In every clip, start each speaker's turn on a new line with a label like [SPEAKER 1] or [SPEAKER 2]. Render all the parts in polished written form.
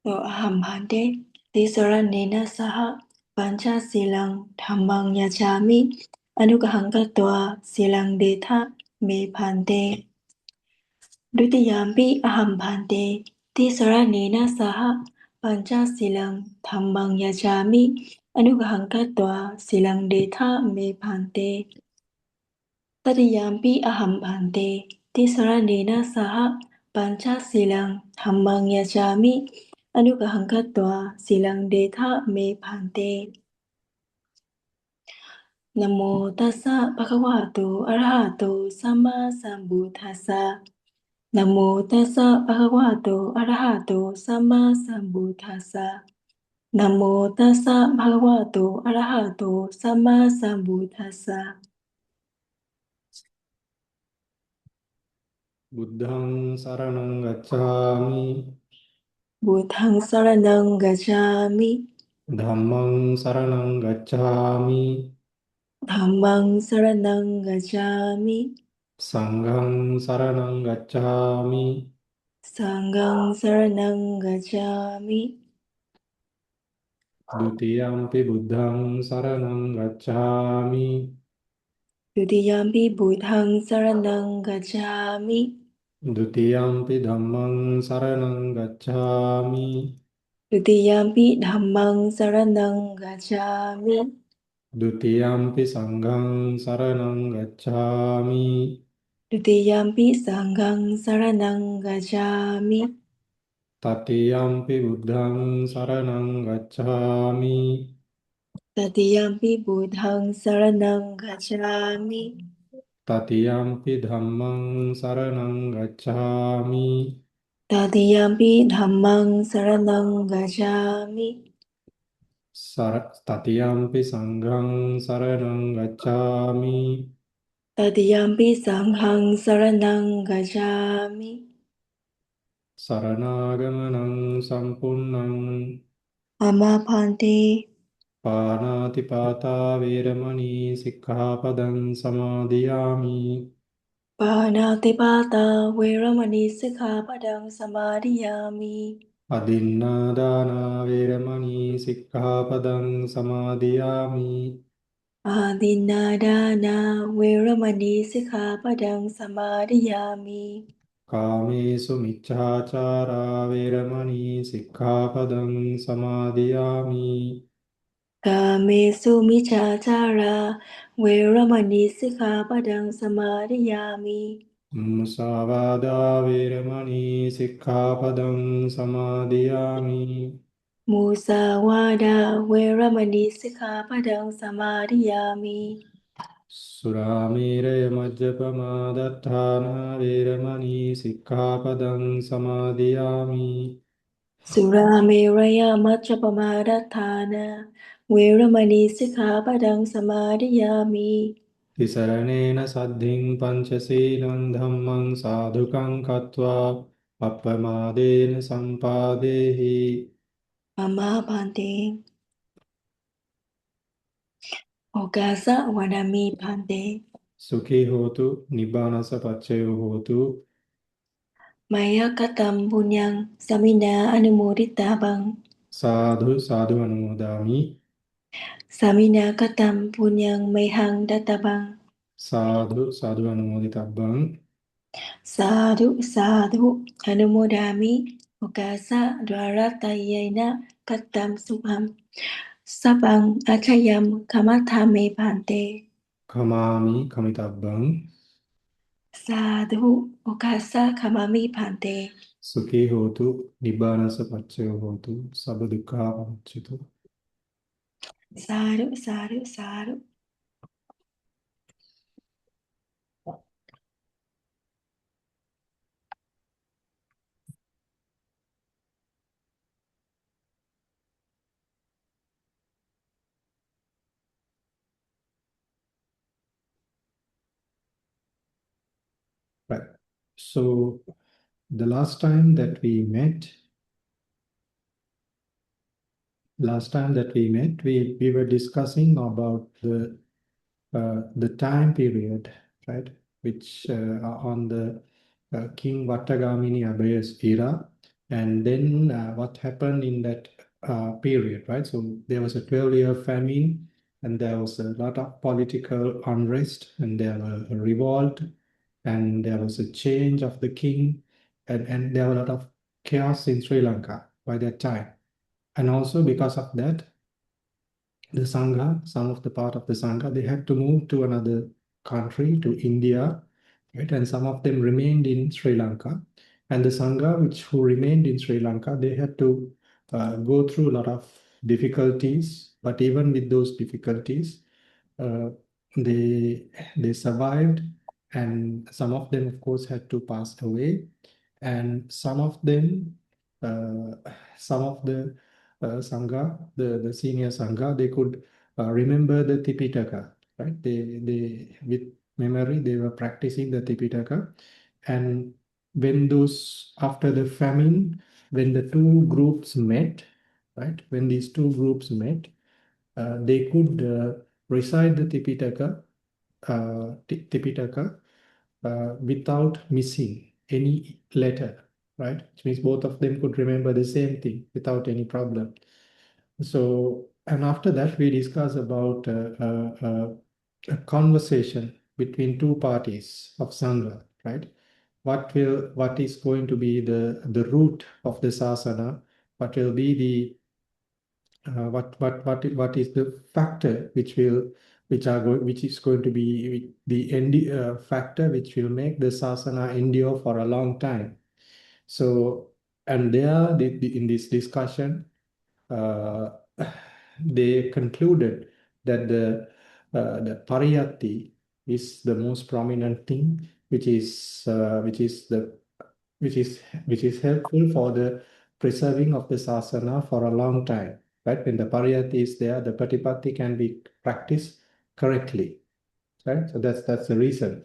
[SPEAKER 1] aham bhante tisaranena saha pancha silang dhammang yachami anugaham katva silang detha me bhante dutiyampi aham bhante tisaranena saha pancha silang dhammang yachami anugaham katva silang detha me bhante Tatiyampi aham bhante tisaranena saha pancha silang dhammang yachami anugaham katva silang detha me bhante. Namo tassa bhagavato arahato sama sambuddhassa. Namo tassa bhagavato arahato sama sambuddhassa. Namo tassa bhagavato arahato sama sambuddhassa.
[SPEAKER 2] Buddhang saranang gacchami,
[SPEAKER 1] Buddhang saranang gacchami.
[SPEAKER 2] Dhammang saranang gacchami,
[SPEAKER 1] Dhammang saranang gacchami.
[SPEAKER 2] Sanghang saranang gacchami,
[SPEAKER 1] Sanghang saranang gacchami.
[SPEAKER 2] Dutiyampi buddhang saranang gacchami,
[SPEAKER 1] Dutiyampi buddhang saranang gacchami.
[SPEAKER 2] Dutiyampi dhammang saranang gacchami,
[SPEAKER 1] Dutiyampi dhammang saranang gacchami.
[SPEAKER 2] Dutiyampi sanghang saranang gacchami,
[SPEAKER 1] Dutiyampi sanghang saranang gacchami.
[SPEAKER 2] Tatiyampi buddhang saranang gacchami,
[SPEAKER 1] Tatiyampi buddhang saranang gacchami.
[SPEAKER 2] Tatiyampi dhammang saranang gacchami,
[SPEAKER 1] Tatiyampi dhammang saranang gacchami.
[SPEAKER 2] Tatiyampi sanghang saranang gacchami,
[SPEAKER 1] Tatiyampi sanghang saranang gacchami.
[SPEAKER 2] Saranagamanang sampunnang,
[SPEAKER 1] Amapante
[SPEAKER 2] Panatipata veramani sikkhapadang samadhiyami,
[SPEAKER 1] panatipata veramani sikkhapadang samadhiyami.
[SPEAKER 2] Adinnadana veramani sikkhapadang samadhiyami,
[SPEAKER 1] Adinadana veramani sikkhapadang samadhiyami.
[SPEAKER 2] Kamesu miccācara veramani sikkhapadang samadhiyami,
[SPEAKER 1] Kamesu miccācara veramani sikkhapadang samadhiyami.
[SPEAKER 2] Musavada veramani sikkhapadang samadhiyami,
[SPEAKER 1] Musawada veramani sikkhapadang samadhiyami.
[SPEAKER 2] Surameraya majjapamadatthana veramani sikkhapadang samadhiyami,
[SPEAKER 1] Surameraya Majjapamadatthana Veramani Sikkhapadang Samadhiyami.
[SPEAKER 2] Tisaranena saddhiṃ pañcaṣīlaṃ dhammang sādhukam katva appamādena sampādehi
[SPEAKER 1] Amabhante Okasa Vadami Bhante
[SPEAKER 2] sukhi hotu nibbānasa paccayo hotu
[SPEAKER 1] Maya Katam Punyang Samina Anumoditabang
[SPEAKER 2] sadhu sadhu anumodāmi
[SPEAKER 1] Samina Katam Punyang Mayhang Databang
[SPEAKER 2] sadhu sadhu anumoditabbang
[SPEAKER 1] Sadhu Sadhu Anumodami Okasa Dvaratayena Katam Sukham Sabang Achayam Kamathame Bhante
[SPEAKER 2] kamāmi kamitabbang
[SPEAKER 1] Sadhu Okasa Kamami Bhante.
[SPEAKER 2] sukhi hotu nibbānasa paccayo hotu sabba dukkha pamuccatu.
[SPEAKER 1] Sadhu, sadhu, sadhu.
[SPEAKER 2] Right. So the last time that we met, we were discussing about the time period, right, which on the King Vattagamini Abhaya's era, And then what happened in that period, right? So there was a 12-year famine, and there was a lot of political unrest, and there was a revolt, and there was a change of the king, and there were a lot of chaos in Sri Lanka by that time. And also because of that, the Sangha, some of the part of the Sangha, they had to move to another country, to India, right? And some of them remained in Sri Lanka. And the Sangha, which who remained in Sri Lanka, they had to go through a lot of difficulties. But even with those difficulties, uh, they they survived, and some of them, of course, had to pass away, and uh, some of the sangha, the senior sangha, they could remember the Tipitaka, right? They with memory they were practicing the Tipitaka, and when those after the famine, when the two groups met, right? When these two groups met, they could recite the Tipitaka without missing any letter, right? Which means both of them could remember the same thing without any problem. So, and after that, we discuss about a conversation between two parties of Sangha, right? What is going to be the root of the sasana? What will be the what is the factor which is going to be the factor which will make the sasana endure for a long time. So, and there in this discussion, uh, they concluded that the pariyatti is the most prominent thing, which is which is helpful for the preserving of the sasana for a long time. Right? When the pariyatti is there, the patipatti can be practiced correctly. Right? So that's the reason.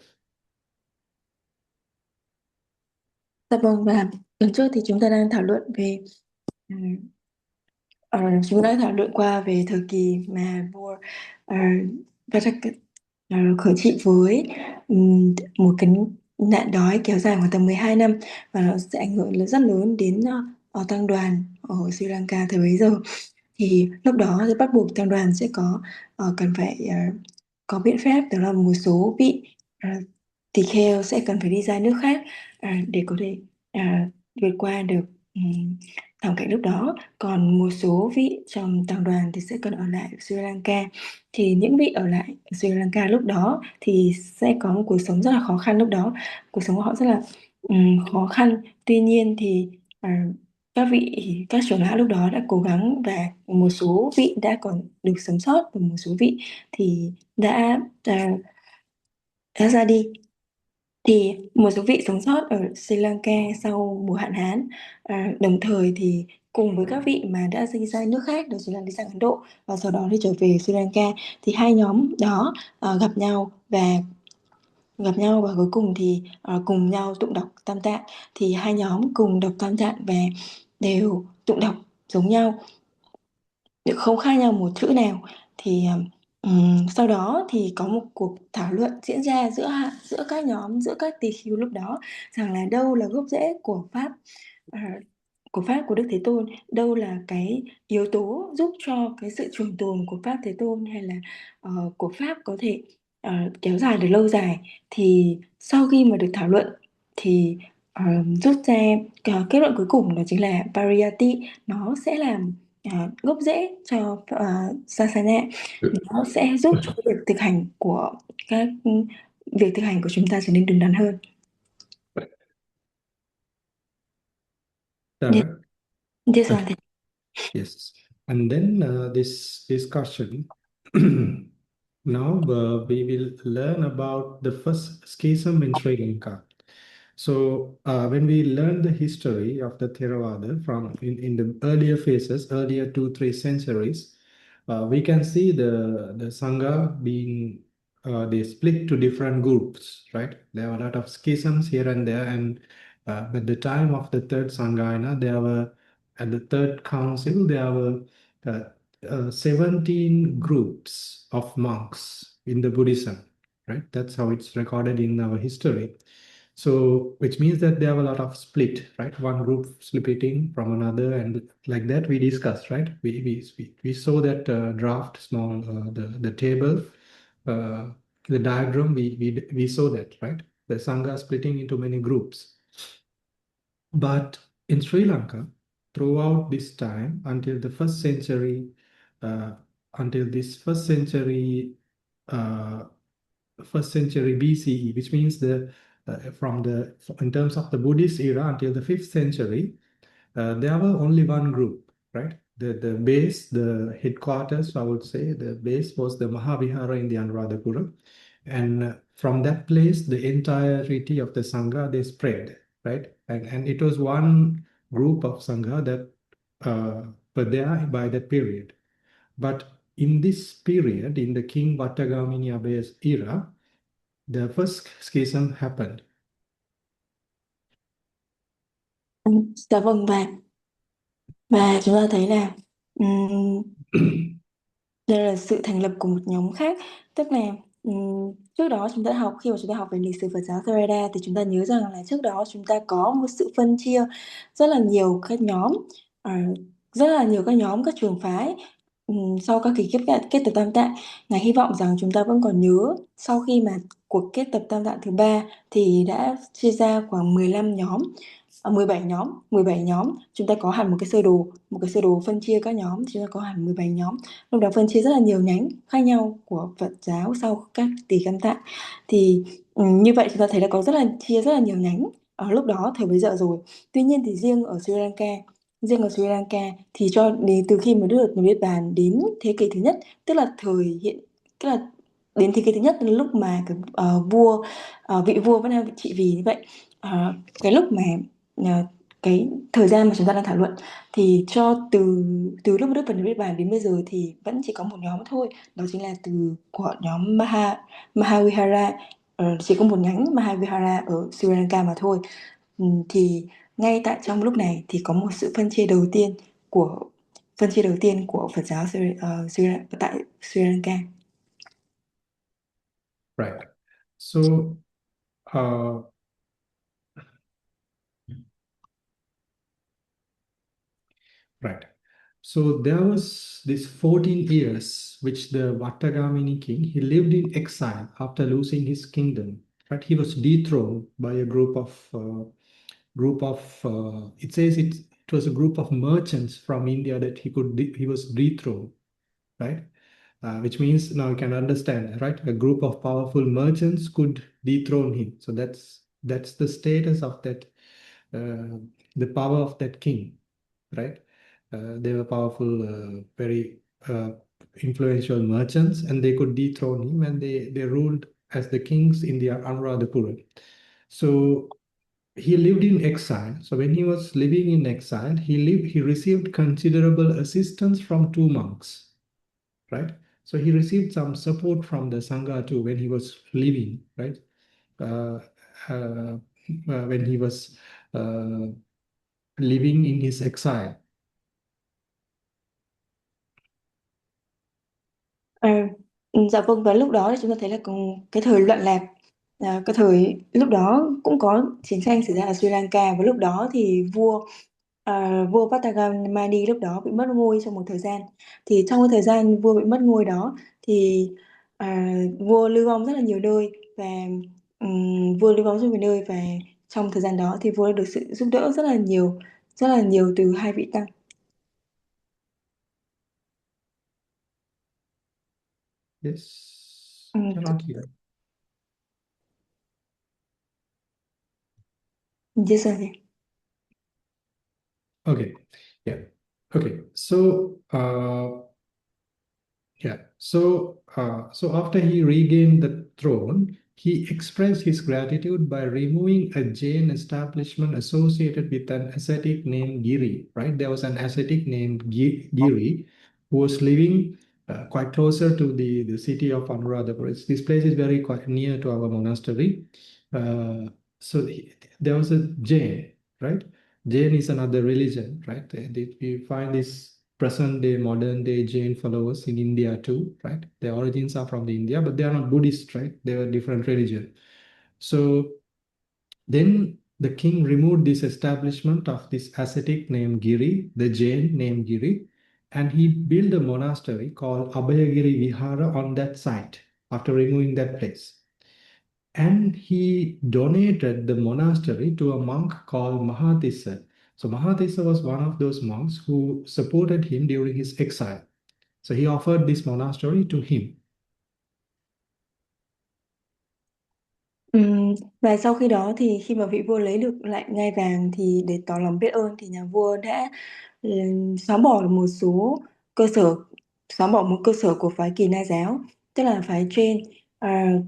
[SPEAKER 1] Dạ vâng, và lần trước thì chúng ta đang thảo luận về chúng đã thảo luận qua về thời kỳ mà vua khởi trị với một cái nạn đói kéo dài khoảng tầm 12 năm, và nó sẽ ảnh hưởng rất lớn đến tăng đoàn ở Sri Lanka thời bấy giờ. Thì lúc đó thì bắt buộc tăng đoàn sẽ có cần phải có biện pháp, đó là một số vị tỳ kheo sẽ cần phải đi ra nước khác để có thể vượt qua được thảm cảnh lúc đó. Còn một số vị trong tăng đoàn thì sẽ cần ở lại Sri Lanka. Thì những vị ở lại Sri Lanka lúc đó thì sẽ có một cuộc sống rất là khó khăn. Lúc đó cuộc sống của họ rất là khó khăn. Tuy nhiên thì các trưởng lão lúc đó đã cố gắng, và một số vị đã còn được sống sót, và một số vị thì đã ra đi. Thì một số vị sống sót ở Sri Lanka sau mùa hạn hán, đồng thời thì cùng với các vị mà đã đi ra nước khác, đó chính là đi sang Ấn Độ và sau đó thì trở về Sri Lanka, thì hai nhóm đó gặp nhau và cuối cùng thì cùng nhau tụng đọc Tam Tạng. Thì hai nhóm cùng đọc Tam Tạng và đều tụng đọc giống nhau, không khác nhau một chữ nào. Thì sau đó thì có một cuộc thảo luận diễn ra giữa các nhóm, giữa các tỳ khưu lúc đó, rằng là đâu là gốc rễ của pháp, của Đức Thế Tôn, đâu là cái yếu tố giúp cho cái sự trường tồn của pháp Thế Tôn, hay là của pháp có thể kéo dài được lâu dài. Thì sau khi mà được thảo luận thì rút ra kết luận cuối cùng, đó chính là Pariyatti nó sẽ làm gốc rễ cho Sasana. Nó sẽ giúp cho việc thực hành của chúng ta trở nên đúng đắn hơn. Yes,
[SPEAKER 2] Correct.
[SPEAKER 1] yes,
[SPEAKER 2] Okay. Yes. And then this discussion, now we will learn about the first schism in Sri Lanka. So when we learn the history of the Theravada from in the earlier phases, earlier 2-3 centuries, we can see the Sangha being they split to different groups, right? There were a lot of schisms here and there, and at the time of the third Sangha, there were at the third council there were 17 groups of monks in the Buddhism, right? That's how it's recorded in our history. So, which means that there were a lot of split, right? One group splitting from another, and like that we discussed, right? We saw that draft, small, the table, uh, the diagram. We saw that, right? The Sangha splitting into many groups. But in Sri Lanka, throughout this time until the first century, uh, until this uh, first century BCE, which means the from the in terms of the Buddhist era until the 5th century, there were only one group, right? The base, the headquarters, I would say, the base was the Mahavihara in the Anuradhapura. And from that place, the entirety of the Sangha, they spread, right? And it was one group of Sangha that were there by that period. But in this period, in the King Vattagamani Abhaya's era, the first schism happened.
[SPEAKER 1] Dạ vâng, và chúng ta thấy là đây là sự thành lập của một nhóm khác, tức là trước đó chúng ta học khi mà chúng ta học về lịch sử Phật giáo Theravada thì chúng ta nhớ rằng là trước đó chúng ta có một sự phân chia rất là nhiều các nhóm, ờ, rất là nhiều các nhóm, các trường phái. Sau các kỳ kết tập Tam Tạng, Ngài hy vọng rằng chúng ta vẫn còn nhớ sau khi mà cuộc kết tập Tam Tạng thứ ba thì đã chia ra khoảng 15 nhóm, 17 nhóm, chúng ta có hẳn một cái sơ đồ phân chia các nhóm, chúng ta có hẳn 17 nhóm. Lúc đó phân chia rất là nhiều nhánh khác nhau của Phật giáo sau các tỷ Tam Tạng. Thì như vậy chúng ta thấy là có chia rất là nhiều nhánh ở lúc đó thời bấy giờ rồi. Tuy nhiên thì riêng ở Sri Lanka thì cho đến từ khi mà Đức Phật Niết Bàn đến thế kỷ thứ nhất, tức là tức là đến thế kỷ thứ nhất là lúc mà vị vua vẫn đang trị vì như vậy. Cái lúc mà cái thời gian mà chúng ta đang thảo luận thì từ lúc Đức Phật Niết Bàn đến bây giờ thì vẫn chỉ có một nhóm thôi, đó chính là từ của nhóm Mahavihara, chỉ có một nhánh Mahavihara ở Sri Lanka mà thôi. Thì ngay tại trong lúc này thì có một sự của phân chia đầu tiên của Phật giáo tại Sri Lanka.
[SPEAKER 2] Right. So, right. So there was this 14 years which the Vattagamini king, he lived in exile after losing his kingdom. Right, he was dethroned by a it says it was a group of merchants from India that he was dethroned, right? Which means now you can understand, right? A group of powerful merchants could dethrone him. So that's the status of that, the power of that king, right? They were powerful, very influential merchants, and they could dethrone him, and they ruled as the kings in the Anuradhapura. So he lived in exile. So when he was living in exile, he received considerable assistance from two monks, right? So he received some support from the Sangha too when he was living, right? Uh, when he was living in his exile.
[SPEAKER 1] Dạ vâng, và lúc đó thì chúng ta thấy là cái thời loạn lạc, cái thời lúc đó cũng có chiến tranh xảy ra ở Sri Lanka, và lúc đó thì vua Vattagamani lúc đó bị mất ngôi trong một thời gian. Thì trong cái thời gian vua bị mất ngôi đó thì vua lưu vong rất là nhiều nơi, và vua lưu vong rất nhiều nơi, và trong thời gian đó thì vua đã được sự giúp đỡ rất là nhiều từ hai vị tăng.
[SPEAKER 2] Yes,
[SPEAKER 1] Ừm,
[SPEAKER 2] cannot hear.
[SPEAKER 1] yes, sir.
[SPEAKER 2] Okay, yeah. Okay, so yeah, so after he regained the throne, he expressed his gratitude by removing a Jain establishment associated with an ascetic named Giri. Right, there was an ascetic named Giri who was living quite closer to the city of Anuradhapura. This place is very quite near to our monastery. So there was a Jain, right? Jain is another religion, right? We find this present day, modern day Jain followers in India too, right? Their origins are from the India, but they are not Buddhist, right? They are different religion. So Then the king removed this establishment of this ascetic named Giri, the Jain named Giri, and he built a monastery called Abhayagiri Vihara on that site after removing that place. And he donated the monastery to a monk called Mahatissa. So Mahatissa was one of those monks who supported him during his exile. So he offered this monastery to him.
[SPEAKER 1] Và sau khi đó thì khi mà vị vua lấy được lại ngai vàng thì để tỏ lòng biết ơn thì nhà vua đã xóa bỏ được một số cơ sở, xóa bỏ một cơ sở của phái Kỳ Na giáo, tức là phái Jain,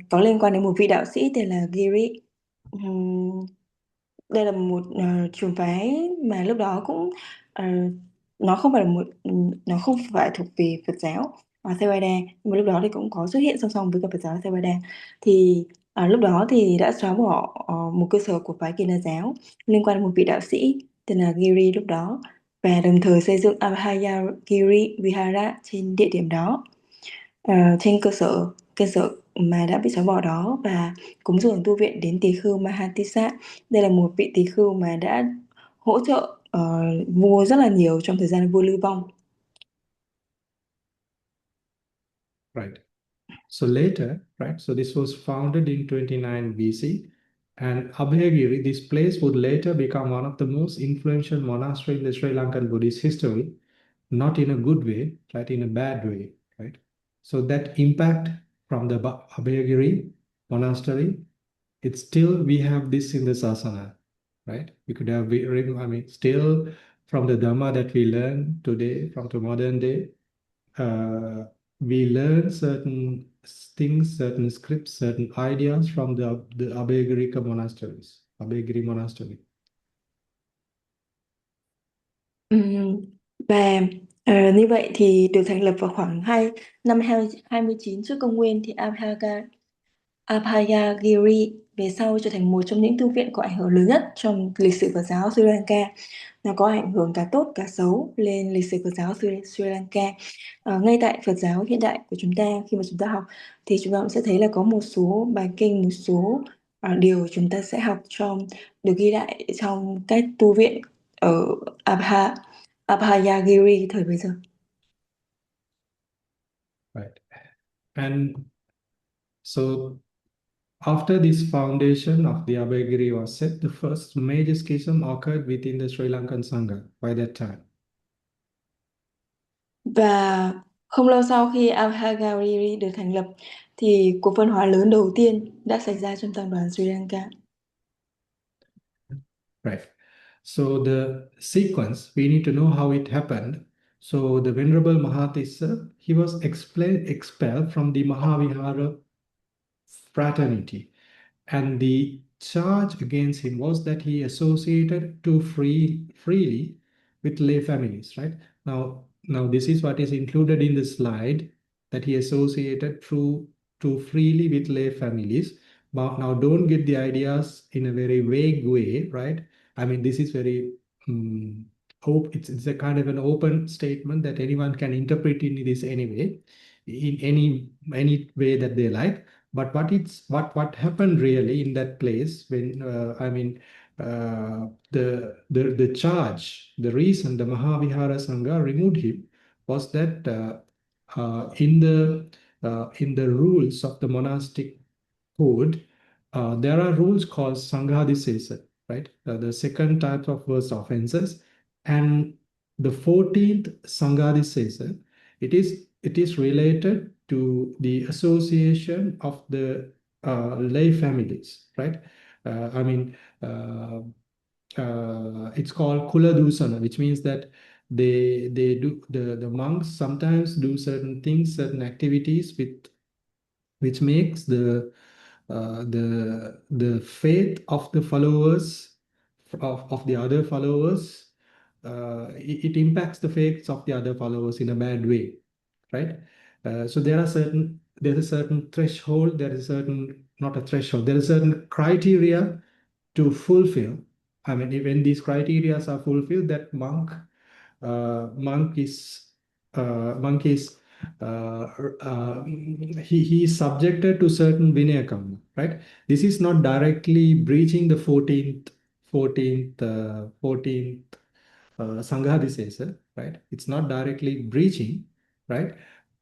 [SPEAKER 1] có liên quan đến một vị đạo sĩ tên là Giri. Ừm, Đây là một trường phái mà lúc đó cũng ờ, nó không phải là nó không phải thuộc về Phật giáo Theravada, nhưng mà lúc đó thì cũng có xuất hiện song song với cả Phật giáo Theravada. Thì lúc đó thì đã xóa bỏ một cơ sở của phái Kỳ Na giáo liên quan đến một vị đạo sĩ tên là Giri lúc đó, và đồng thời xây dựng Abhayagiri Vihara trên địa điểm đó. Trên cơ sở mà đã bị xóa bỏ đó, và cúng dường tu viện đến tỳ khưu Mahatissa. Đây là một vị tỳ khưu mà đã hỗ trợ vua rất là nhiều trong thời gian vua lưu vong.
[SPEAKER 2] Right. So later, right, so this was founded in 29 BC, and Abhayagiri, this place would later become one of the most influential monastery in the Sri Lankan Buddhist history, not in a good way, right, in a bad way, right? So that impact from the Abhayagiri monastery, it's still, we have this in the Sasana, right? We could have, I mean, still from the Dhamma that we learn today, from the modern day, we learn certain things, certain scripts, certain ideas from the Abhayagiri monasteries, Abhayagiri monastery.
[SPEAKER 1] Và như vậy thì được thành lập vào khoảng năm 29 trước công nguyên, thì Abhayagiri về sau trở thành một trong những tu viện có ảnh hưởng lớn nhất trong lịch sử Phật giáo Sri Lanka. Nó có ảnh hưởng cả tốt cả xấu lên lịch sử Phật giáo Sri Lanka. Ngay tại Phật giáo hiện đại của chúng ta, khi mà chúng ta học thì chúng ta cũng sẽ thấy là có một số bài kinh, một số điều chúng ta sẽ học được ghi lại trong các tu viện ở Abhayagiri thời bấy giờ.
[SPEAKER 2] Right. And so after this foundation of the Abhayagiri was set, the first major schism occurred within the Sri Lankan Sangha by that time.
[SPEAKER 1] Và không lâu sau khi Abhayagiri được thành lập thì cuộc phân hóa lớn đầu tiên đã xảy ra trong tăng đoàn Sri Lanka.
[SPEAKER 2] Right. So the sequence, we need to know how it happened. So the Venerable Mahatissa, he was expelled from the Mahavihara fraternity. And the charge against him was that he associated too freely with lay families, right? Now this is what is included in the slide, that he associated too freely with lay families. But now don't get the ideas in a very vague way, right? I mean, this is very it's a kind of an open statement that anyone can interpret in this anyway, in any way that they like. But what happened really in that place when I mean the charge, the reason the Mahavihara Sangha removed him was that in the rules of the monastic code, there are rules called Sanghadisesa, right? The second type of worse offenses, and the 14th Sanghadisesa, it is related to the association of the lay families, right? I mean, it's called Kula Dusana, which means that they do the monks sometimes do certain things, certain activities which makes the faith of the followers of the other followers, it impacts the faiths of the other followers in a bad way, right? So there's a certain threshold, there is a certain, not a threshold, there is a certain criteria to fulfill. I mean, when these criteria are fulfilled, that monk is he is subjected to certain vinaya karma, right? This is not directly breaching the 14th Sangha, right? It's not directly breaching, right?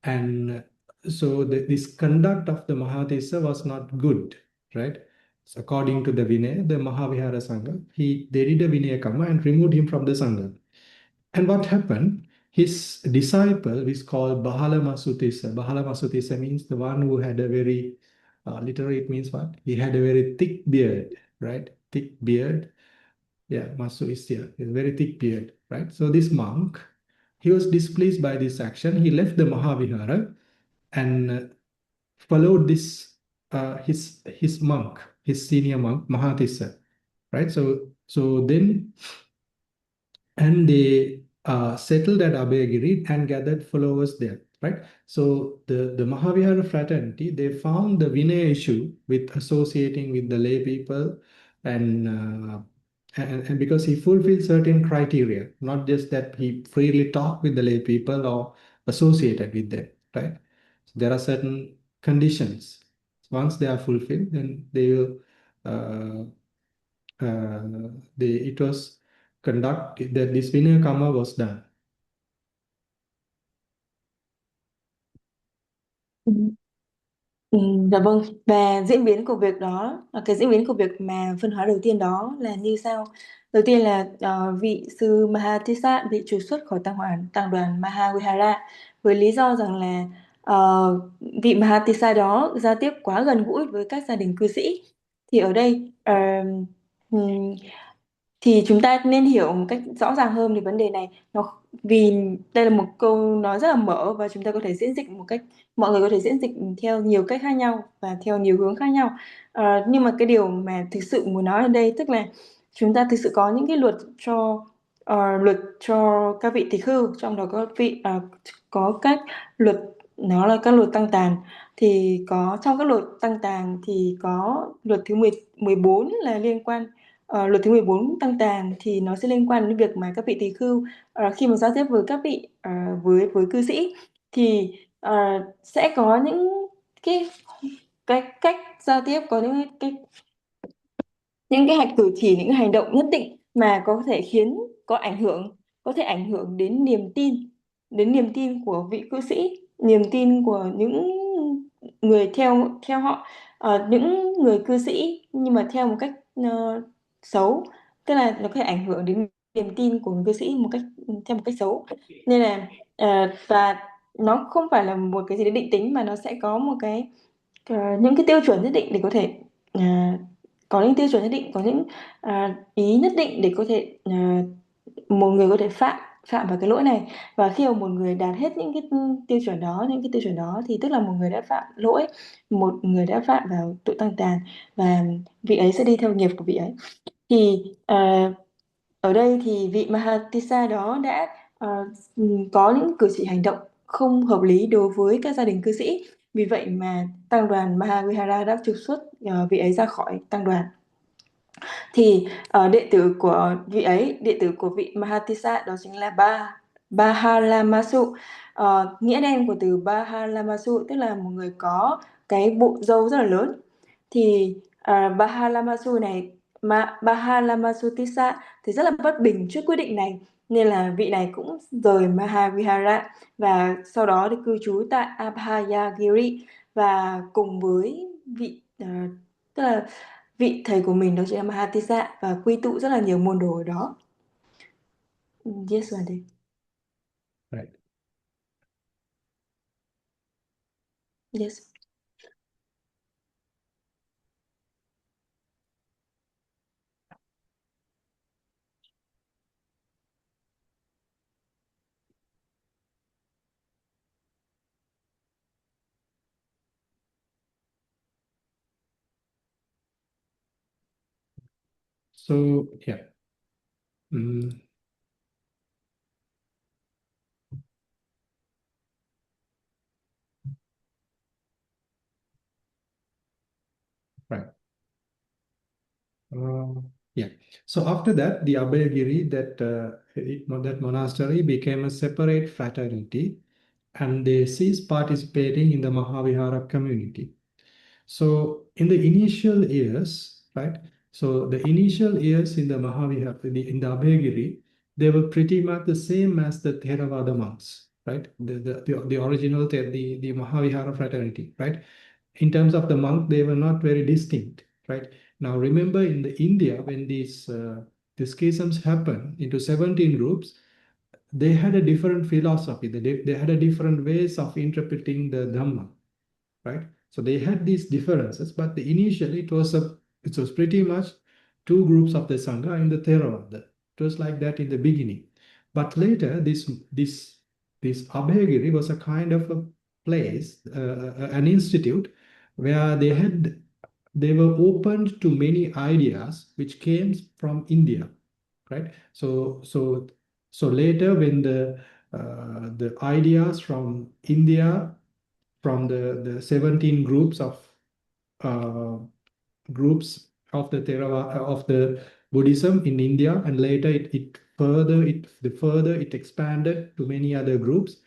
[SPEAKER 2] And so this conduct of the Mahatissa was not good, right? So according to the Vinaya, the Mahavihara Sangha, they did a Vinaya Karma and removed him from the Sangha. And what happened? His disciple is called Bahalamasutissa. Bahalamasutissa means the one who had a very, literally it means what? He had a very thick beard, right? Thick beard. Yeah, Masu is here. A very thick beard, right? So this monk, he was displeased by this action. He left the Mahavihara and followed his monk, his senior monk, Mahatissa, right? So then and they settled at Abhayagiri and gathered followers there, right? So the Mahavihara fraternity, they found the Vinaya issue with associating with the lay people and, and because he fulfilled certain criteria, not just that he freely talked with the lay people or associated with them, right? So there are certain conditions. Once they are fulfilled, then they will uh, it was conduct that this Vinaya Karma was done.
[SPEAKER 1] Ừ. Ừ, dạ vâng, và diễn biến của việc đó, cái diễn biến của việc mà phân hóa đầu tiên đó là như sau. Đầu tiên là vị sư Mahatissa bị trục xuất khỏi tăng đoàn Mahavihara với lý do rằng là vị Mahatissa đó giao tiếp quá gần gũi với các gia đình cư sĩ. Thì ở đây thì chúng ta nên hiểu một cách rõ ràng hơn về vấn đề này, vì đây là một câu nói rất là mở và chúng ta có thể diễn dịch một cách, mọi người có thể diễn dịch theo nhiều cách khác nhau và theo nhiều hướng khác nhau. Nhưng mà cái điều mà thực sự muốn nói ở đây tức là chúng ta thực sự có những cái luật cho các vị tỳ khưu, trong đó có các luật, nó là các luật tăng tàn. Thì có trong các luật tăng tàn thì có luật thứ 14 là liên quan. Luật thứ 14 tăng tàn thì nó sẽ liên quan đến việc mà các vị tỳ khưu khi mà giao tiếp với các vị với cư sĩ thì sẽ có những cái cách giao tiếp, có những cái cử chỉ, những cái hành động nhất định mà có thể ảnh hưởng đến niềm tin của vị cư sĩ, niềm tin của những người theo theo họ. Những người cư sĩ nhưng mà theo một cách xấu, tức là nó có thể ảnh hưởng đến niềm tin của người cư sĩ theo một cách xấu. Nên là và nó không phải là một cái gì đấy định tính, mà nó sẽ có những cái tiêu chuẩn nhất định để có thể có những tiêu chuẩn nhất định, có những ý nhất định để có thể một người có thể phạm vào cái lỗi này. Và khi mà một người đạt hết những cái tiêu chuẩn đó thì tức là một người đã phạm lỗi, một người đã phạm vào tội tăng tàn, và vị ấy sẽ đi theo nghiệp của vị ấy. Thì ở đây thì vị Mahatissa đó đã có những cử chỉ hành động không hợp lý đối với các gia đình cư sĩ. Vì vậy mà tăng đoàn Mahavihara đã trục xuất vị ấy ra khỏi tăng đoàn. Thì đệ tử của vị Mahatissa đó chính là Bahalamasu. Nghĩa đen của từ Bahalamasu tức là một người có cái bộ râu rất là lớn. Thì Bahalamasu Tissa thì rất là bất bình trước quyết định này, nên là vị này cũng rời Mahavihara và sau đó đi cư trú tại Abhayagiri, và cùng với tức là vị thầy của mình đó chính là Mahatissa, và quy tụ rất là nhiều môn đồ ở đó. Yes, Vande.
[SPEAKER 2] Right.
[SPEAKER 1] Yes.
[SPEAKER 2] So yeah. Mm, right. Yeah. So after that, the Abhayagiri, that monastery became a separate fraternity, and they ceased participating in the Mahavihara community. So in the initial years, right? So the initial years in the Mahavihara, in the Abhayagiri, they were pretty much the same as the Theravada monks, right? The original, the Mahavihara fraternity, right? In terms of the monk, they were not very distinct, right? Now remember in the India, when these schisms happened into 17 groups, they had a different philosophy. They had a different ways of interpreting the Dhamma, right? So they had these differences, but initially it was pretty much two groups of the Sangha in the Theravada. It was like that in the beginning. But later, this Abhayagiri was a kind of a place, an institute where they were opened to many ideas which came from India, right? So later, when the ideas from India, from the 17 uh, groups of the Theravada of the Buddhism in India, and later it expanded to many other groups,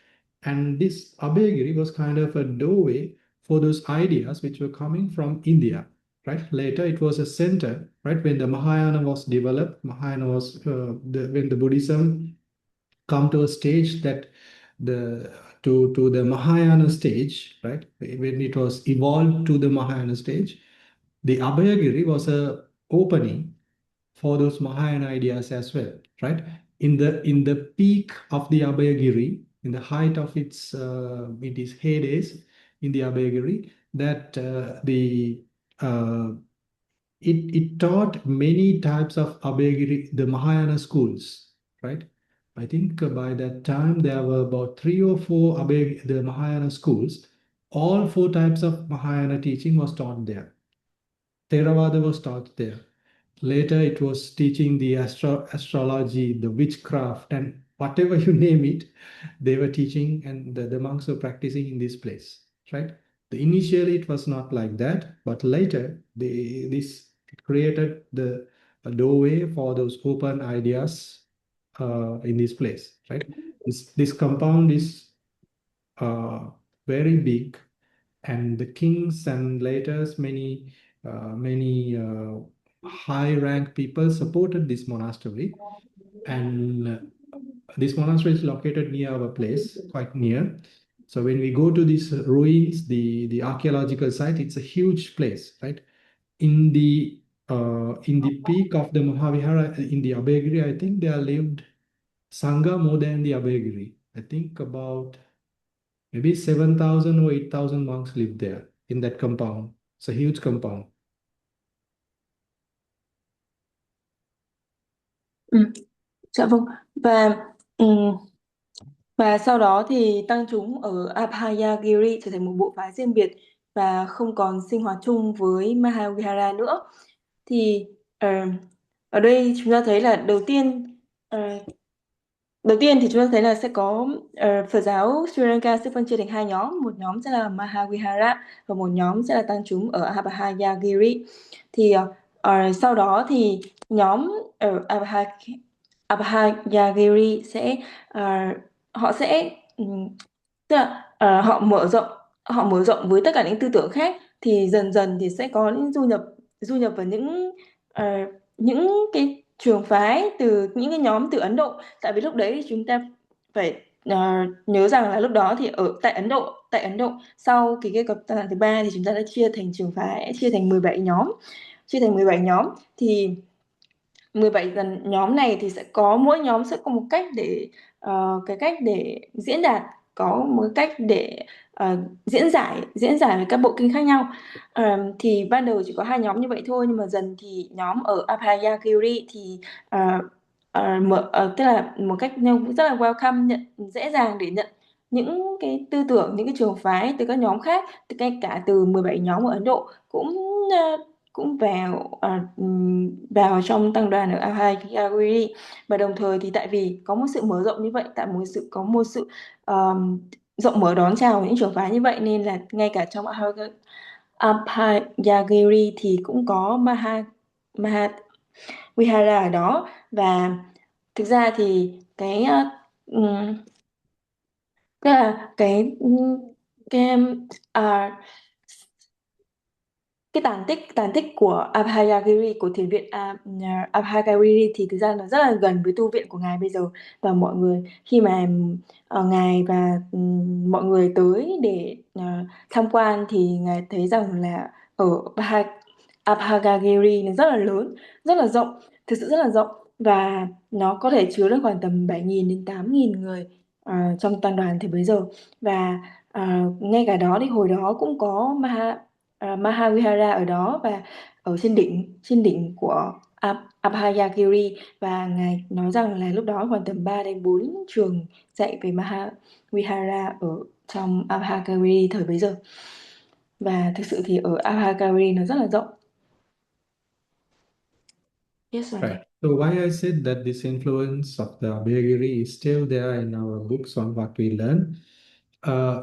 [SPEAKER 2] and this Abhayagiri was kind of a doorway for those ideas which were coming from India. Right. Later, it was a center. Right, when the Mahayana was developed, Mahayana was when the Buddhism come to a stage that the to the Mahayana stage, right? When it was evolved to the Mahayana stage, the Abhayagiri was a opening for those Mahayana ideas as well, right? In the peak of the Abhayagiri, in the height of its heydays in the Abhayagiri, that the it taught many types of Abhayagiri, the Mahayana schools, right? I think by that time there were about three or four the Mahayana schools. All four types of Mahayana teaching was taught there. Theravada was taught there. Later, it was teaching the astrology, the witchcraft, and whatever you name it, they were teaching, and the monks were practicing in this place, right? Initially, it was not like that, but later, this created the a doorway for those open ideas in this place, right? This compound is uh, very big, and the kings and later many high rank people supported this monastery, and this monastery is located near our place, quite near. So when we go to these ruins, the archaeological site, it's a huge place, right? In the peak of the Mahavihara in the Abhayagiri, I think there lived Sangha more than the Abhayagiri. I think about maybe 7,000 or 8,000 monks live there in that compound. It's a huge compound.
[SPEAKER 1] Ừ, dạ vâng. Và ừm, và sau đó thì tăng chúng ở Abhayagiri trở thành một bộ phái riêng biệt và không còn sinh hoạt chung với Mahavihara nữa. Thì ờ, ở đây chúng ta thấy là ờ, đầu tiên thì chúng ta thấy là sẽ có Phật giáo Sri Lanka sẽ phân chia thành hai nhóm, một nhóm sẽ là Mahavihara và một nhóm sẽ là tăng chúng ở Abhayagiri. Thì sau đó thì nhóm ở Abhayagiri sẽ ờ, họ sẽ tức là họ mở rộng với tất cả những tư tưởng khác, thì dần dần thì sẽ có những du nhập vào ờ, những cái trường phái từ những cái nhóm từ Ấn Độ. Tại vì lúc đấy chúng ta phải nhớ rằng là lúc đó thì ở tại Ấn Độ sau kỳ kết hợp giai thứ ba thì chúng ta đã chia thành trường phái, chia thành 17 nhóm. Thì 17 dần nhóm này thì sẽ có mỗi nhóm sẽ có một cách để cái cách để diễn đạt, có một cách để diễn giải về các bộ kinh khác nhau. Thì ban đầu chỉ có hai nhóm như vậy thôi, nhưng mà dần thì nhóm ở Abhayagiri thì tức là một cách rất là welcome, dễ dàng để nhận những cái tư tưởng, những cái trường phái từ các nhóm khác, từ ngay cả từ 17 nhóm ở Ấn Độ cũng cũng vào trong tăng đoàn ở Abhayagiri. Và đồng thời thì tại vì có một sự mở rộng như vậy, có một sự rộng mở đón chào những trường phái như vậy, nên là ngay cả trong Abhayagiri thì cũng có Mahavihara ở đó. Và thực ra thì ừm, tức là cái à, cái tàn tích của Abhayagiri, của thiền viện Abhayagiri, thì thực ra nó rất là gần với tu viện của ngài bây giờ. Và mọi người khi mà ngài và mọi người tới để tham quan, thì ngài thấy rằng là ở Abhayagiri nó rất là lớn, rất là rộng, thực sự rất là rộng, và nó có thể chứa được khoảng tầm 7.000 đến 8.000 người trong toàn đoàn thì bây giờ. Và ngay cả đó thì hồi đó cũng có Mahavihara ở đó, và ở trên đỉnh của Abhayagiri. Và ngài nói rằng là lúc đó khoảng tầm 3 đến 4 trường dạy về Mahavihara ở trong Abhayagiri thời bấy giờ. Và thực sự thì ở Abhayagiri nó rất là rộng. Yes,
[SPEAKER 2] Right.
[SPEAKER 1] Raja.
[SPEAKER 2] So why I said that this influence of the Abhayagiri is still there in our books on what we learn.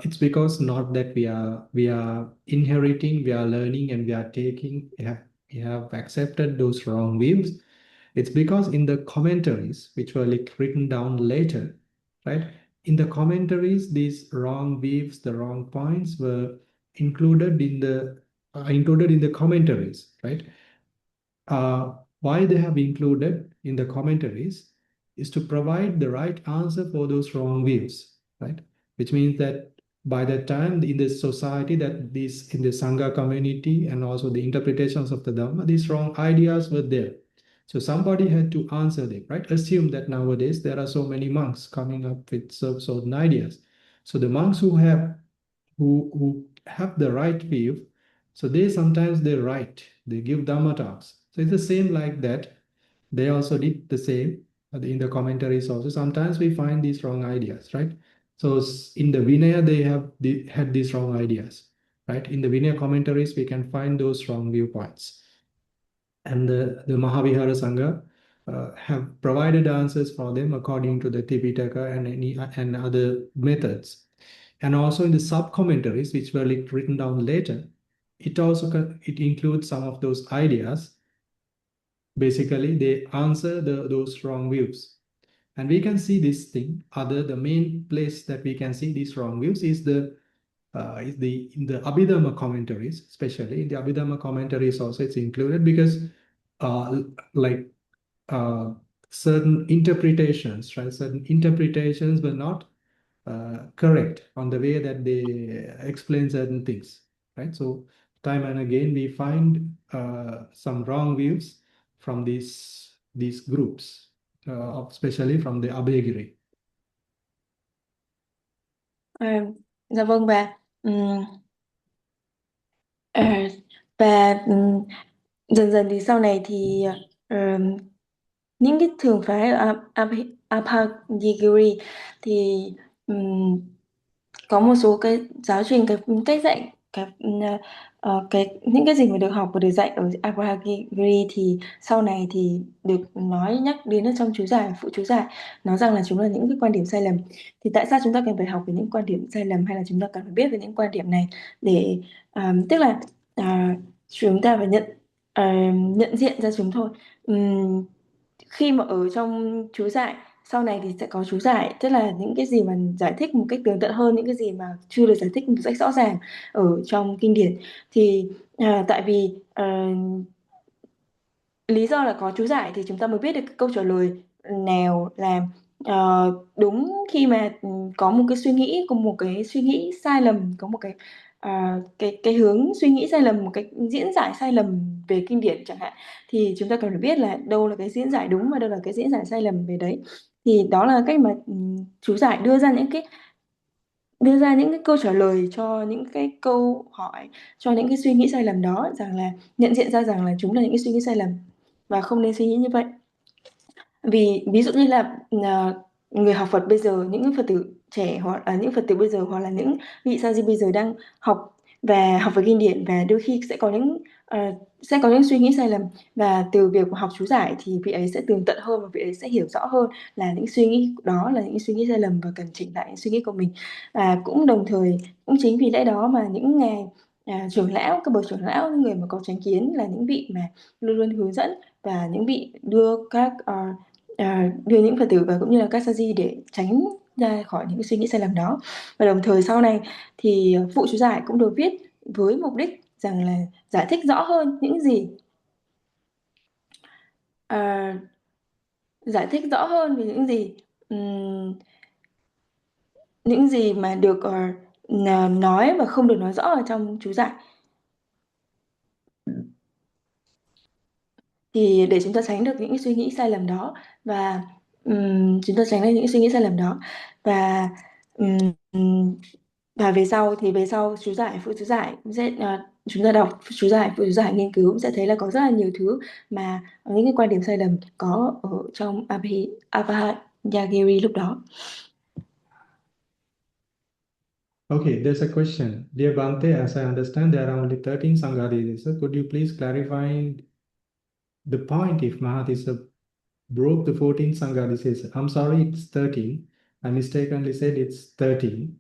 [SPEAKER 2] It's because not that we are inheriting, we are learning, and we are taking, we have accepted those wrong views. It's because in the commentaries, which were like written down later, right? In the commentaries, these wrong views, the wrong points were included in the commentaries, right? Why they have included in the commentaries is to provide the right answer for those wrong views, right? Which means that by the time in the society that these in the Sangha community and also the interpretations of the Dhamma, these wrong ideas were there. So somebody had to answer them, right? Assume that nowadays there are so many monks coming up with certain ideas. So the monks who have the right view, so they write, they give Dhamma talks. So it's the same like that. They also did the same in the commentaries also. Sometimes we find these wrong ideas, right? So in the Vinaya, they had these wrong ideas, right? In the Vinaya commentaries, we can find those wrong viewpoints. And the Mahavihara Sangha have provided answers for them according to the Tipitaka and other methods. And also in the sub commentaries, which were written down later, it includes some of those ideas. Basically, they answer those wrong views. And we can see this thing. The main place that we can see these wrong views is in the Abhidhamma commentaries, especially in the Abhidhamma commentaries also it's included because uh, like uh, certain interpretations, right? Certain interpretations were not correct on the way that they explain certain things, right? So time and again we find some wrong views from these groups, especially from the Abhayagiri.
[SPEAKER 1] À, dạ vâng bà. Ờ, và dần dần thì sau này thì những cái trường phái ở Abhayagiri thì ừm, có một số cái giáo trình, cái cách dạy, những cái gì mà được học và được dạy ở Abhayagiri thì sau này thì được nhắc đến ở trong chú giải, phụ chú giải, nói rằng là chúng là những cái quan điểm sai lầm. Thì tại sao chúng ta cần phải học về những quan điểm sai lầm, hay là chúng ta cần phải biết về những quan điểm này để tức là chúng ta phải nhận diện ra chúng thôi. Khi mà ở trong chú giải sau này thì sẽ có chú giải, tức là những cái gì mà giải thích một cách tường tận hơn, những cái gì mà chưa được giải thích một cách rõ ràng ở trong kinh điển. Thì tại vì lý do là có chú giải thì chúng ta mới biết được cái câu trả lời nào là đúng, khi mà có một cái suy nghĩ, sai lầm, có một cái hướng suy nghĩ sai lầm, một cái diễn giải sai lầm về kinh điển chẳng hạn, thì chúng ta cần phải biết là đâu là cái diễn giải đúng và đâu là cái diễn giải sai lầm về đấy. Thì đó là cách mà chú giải đưa ra những cái câu trả lời cho những cái câu hỏi, cho những cái suy nghĩ sai lầm đó, rằng là nhận diện ra rằng là chúng là những cái suy nghĩ sai lầm và không nên suy nghĩ như vậy. Vì ví dụ như là người học Phật bây giờ, những Phật tử trẻ, hoặc là những Phật tử bây giờ, hoặc là những vị sa di bây giờ đang học về kinh điển, và đôi khi sẽ có những suy nghĩ sai lầm, và từ việc học chú giải thì vị ấy sẽ tường tận hơn và vị ấy sẽ hiểu rõ hơn là những suy nghĩ đó là những suy nghĩ sai lầm và cần chỉnh lại những suy nghĩ của mình. Và cũng đồng thời, cũng chính vì lẽ đó mà những ngài trưởng lão, các bậc trưởng lão, những người mà có chánh kiến, là những vị mà luôn luôn hướng dẫn và những vị đưa những Phật tử và cũng như là các sa di để tránh ra khỏi những suy nghĩ sai lầm đó. Và đồng thời sau này thì phụ chú giải cũng được viết với mục đích rằng là giải thích rõ hơn những gì giải thích rõ hơn về những gì mà được nói và không được nói rõ ở trong chú giải, thì để chúng ta tránh được những suy nghĩ sai lầm đó, và chúng ta tránh được những suy nghĩ sai lầm đó, và ừm, và về sau chú giải phụ chú giải sẽ chúng ta đọc chú giải phụ chú giải nghiên cứu sẽ thấy là có rất là nhiều thứ mà những cái quan điểm sai lầm có ở trong Abhayagiri lúc đó.
[SPEAKER 2] Okay, there's a question. Dear Bhante, as I understand, there are only 13 Sanghadis. So could you please clarify the point if Mahatissa broke the 14th Sanghadis? I'm sorry, it's 13. I mistakenly said it's 13,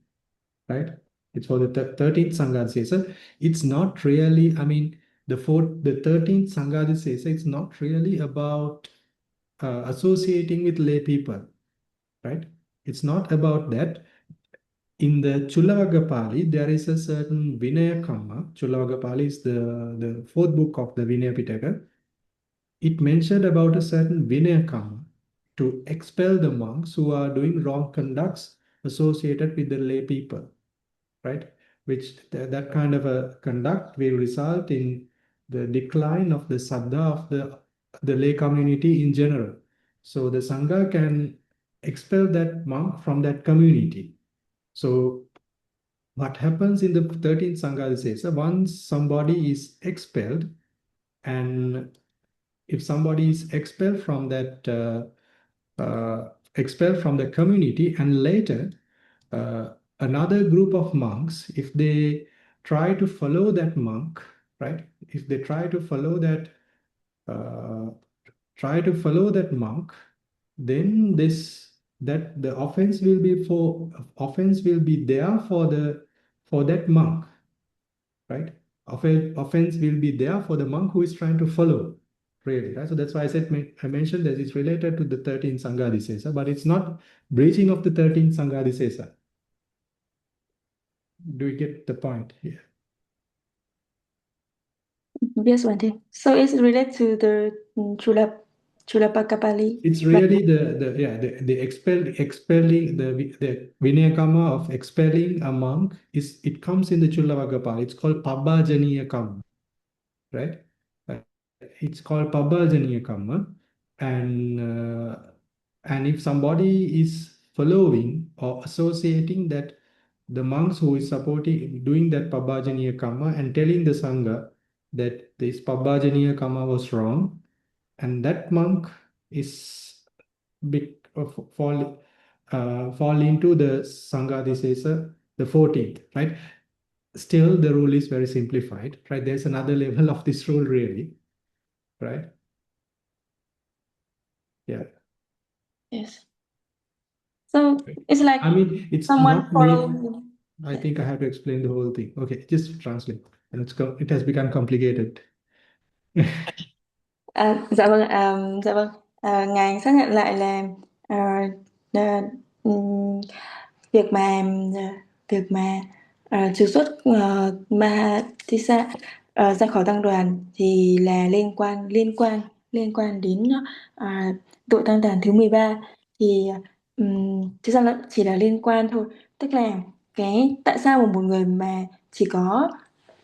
[SPEAKER 2] right? It's for the 13th Sanghadis. It's not really, I mean, the 13th Sanghadis, it's not really about associating with lay people, right? It's not about that. In the Chulavagga there is a certain Vinaya Kamma. Chulavagga is the fourth book of the Vinaya Pitaka. It mentioned about a certain Vinaya Kamma to expel the monks who are doing wrong conducts associated with the lay people, right? Which that kind of a conduct will result in the decline of the saddha of the lay community in general. So the Sangha can expel that monk from that community. So what happens in the 13th Sangha says, once somebody is expelled, and if somebody is expelled from that expelled from the community, and later another group of monks, if they try to follow that monk, right? If they uh, try to follow that monk, then the offense will be there for that monk, right? Offense will be there for the monk who is trying to follow, really, right? So that's why I mentioned that it's related to the 13th Sanghadisesa, but it's not breaching of the 13th Sanghadisesa. Do you get the point here?
[SPEAKER 1] Yes, Bhante. So it's related to the Chulapakapali.
[SPEAKER 2] It's really the expelling the Vinaya Kamma of expelling a monk it comes in the Chulavagapali. It's called Pabbajaniya Kamma, right? It's called Pabbajaniya Kamma, and if somebody is following or associating that the monks who is supporting doing that Pabbajaniya Kamma and telling the Sangha that this Pabbajaniya Kamma was wrong, and that monk is big fall into the Sangha Disesa, the 14th, right? Still the rule is very simplified, right? There's another level of this rule really, right? Yeah.
[SPEAKER 1] Yes. So it's like
[SPEAKER 2] I mean, it's
[SPEAKER 1] someone
[SPEAKER 2] not made.
[SPEAKER 1] follow.
[SPEAKER 2] I think I have to explain the whole thing. Okay, just translate. And it has become complicated.
[SPEAKER 1] Dạ vâng. Ngài xác nhận lại là à, à, ừm, việc mà việc mà trục xuất Mahatissa ra khỏi tăng đoàn thì là liên quan đến tội tăng đoàn thứ 13, thì thực ra nó chỉ là liên quan thôi, tức là tại sao mà một người mà chỉ có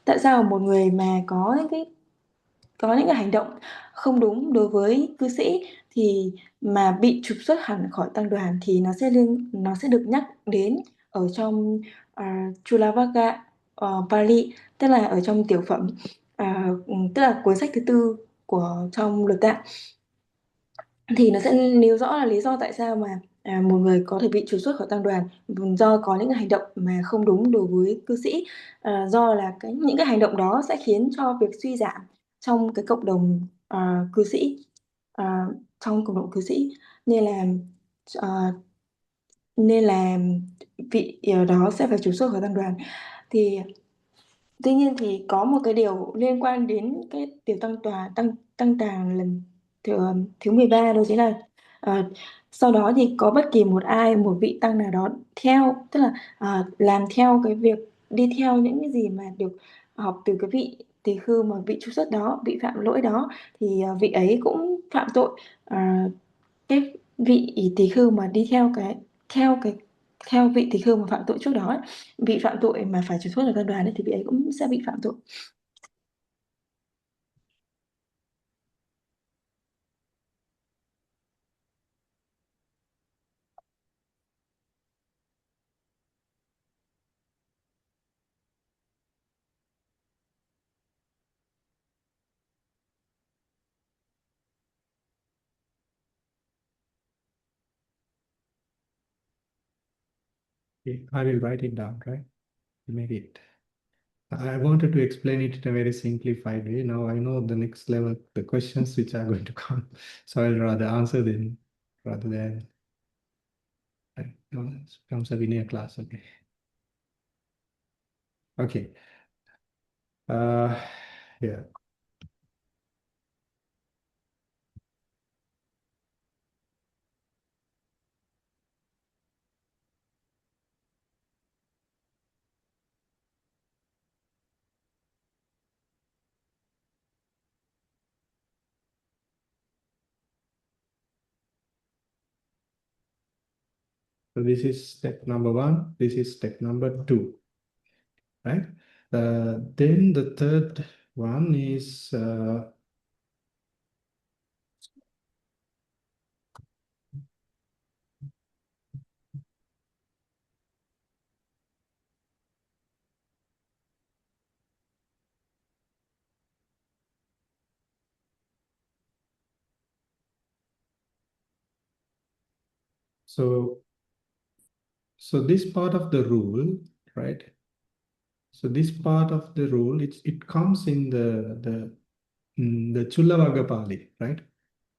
[SPEAKER 1] tại sao mà một người mà có những cái hành động không đúng đối với cư sĩ thì mà bị trục xuất hẳn khỏi tăng đoàn, thì nó sẽ được nhắc đến ở trong Chulavagga Pali, tức là ở trong tiểu phẩm, tức là cuốn sách thứ tư của trong luật tạng, thì nó sẽ nêu rõ là lý do tại sao mà một người có thể bị trục xuất khỏi tăng đoàn do có những cái hành động mà không đúng đối với cư sĩ, do là những cái hành động đó sẽ khiến cho việc suy giảm trong cái cộng đồng cư sĩ, trong cộng đồng cư sĩ, nên là ờ, nên là vị đó sẽ phải trục xuất khỏi tăng đoàn. Thì tuy nhiên thì có một cái điều liên quan đến cái điều tăng tàng lần thứ 13, đó chính là sau đó thì có bất kỳ một vị tăng nào đó theo, tức là làm theo cái việc đi theo những cái gì mà được học từ cái vị tỳ khưu mà vị trục xuất đó, vị phạm lỗi đó, thì vị ấy cũng phạm tội. Cái vị tỳ khưu mà đi theo vị tỳ khưu mà phạm tội trước đó ấy, vị phạm tội mà phải trục xuất ở tăng đoàn ấy, thì vị ấy cũng sẽ bị phạm tội.
[SPEAKER 2] Okay, I will write it down, right? Maybe I wanted to explain it in a very simplified way. Now I know the next level, the questions which are going to come. So I'll rather answer them rather than it becomes a linear class. Okay. Okay. Uh, yeah. So this is step number one. This is step number two, right? Then the third one is so this part of the rule, right? So this part of the rule, it comes in the Chulavagapali, right?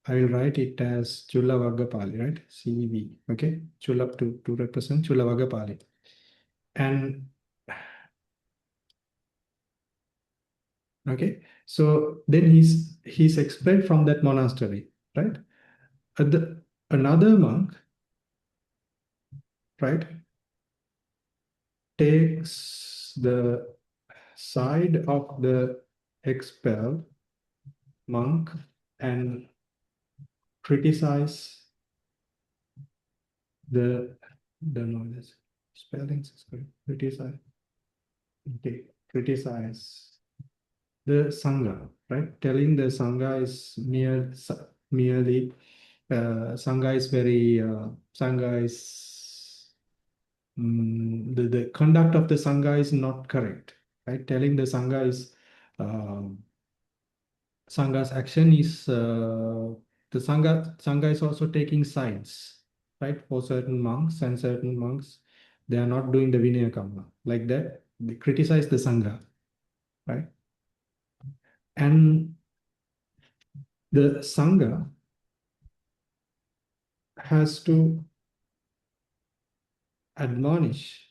[SPEAKER 2] I will write it as Chulavagapali, right? CV, okay? Chula to represent Chulavagapali. And okay, so then he's expelled from that monastery, right? Another monk, right, takes the side of the expelled monk and criticize the don't know this spellings is correct. Criticize, okay, criticize the sangha, right? Telling the sangha is merely sangha is very sangha is the conduct of the sangha is not correct, right? Telling the sangha is Sangha's action is the Sangha is also taking sides, right? For certain monks and certain monks, they are not doing the Vinaya Karma like that. They criticize the Sangha, right? And the Sangha has to admonish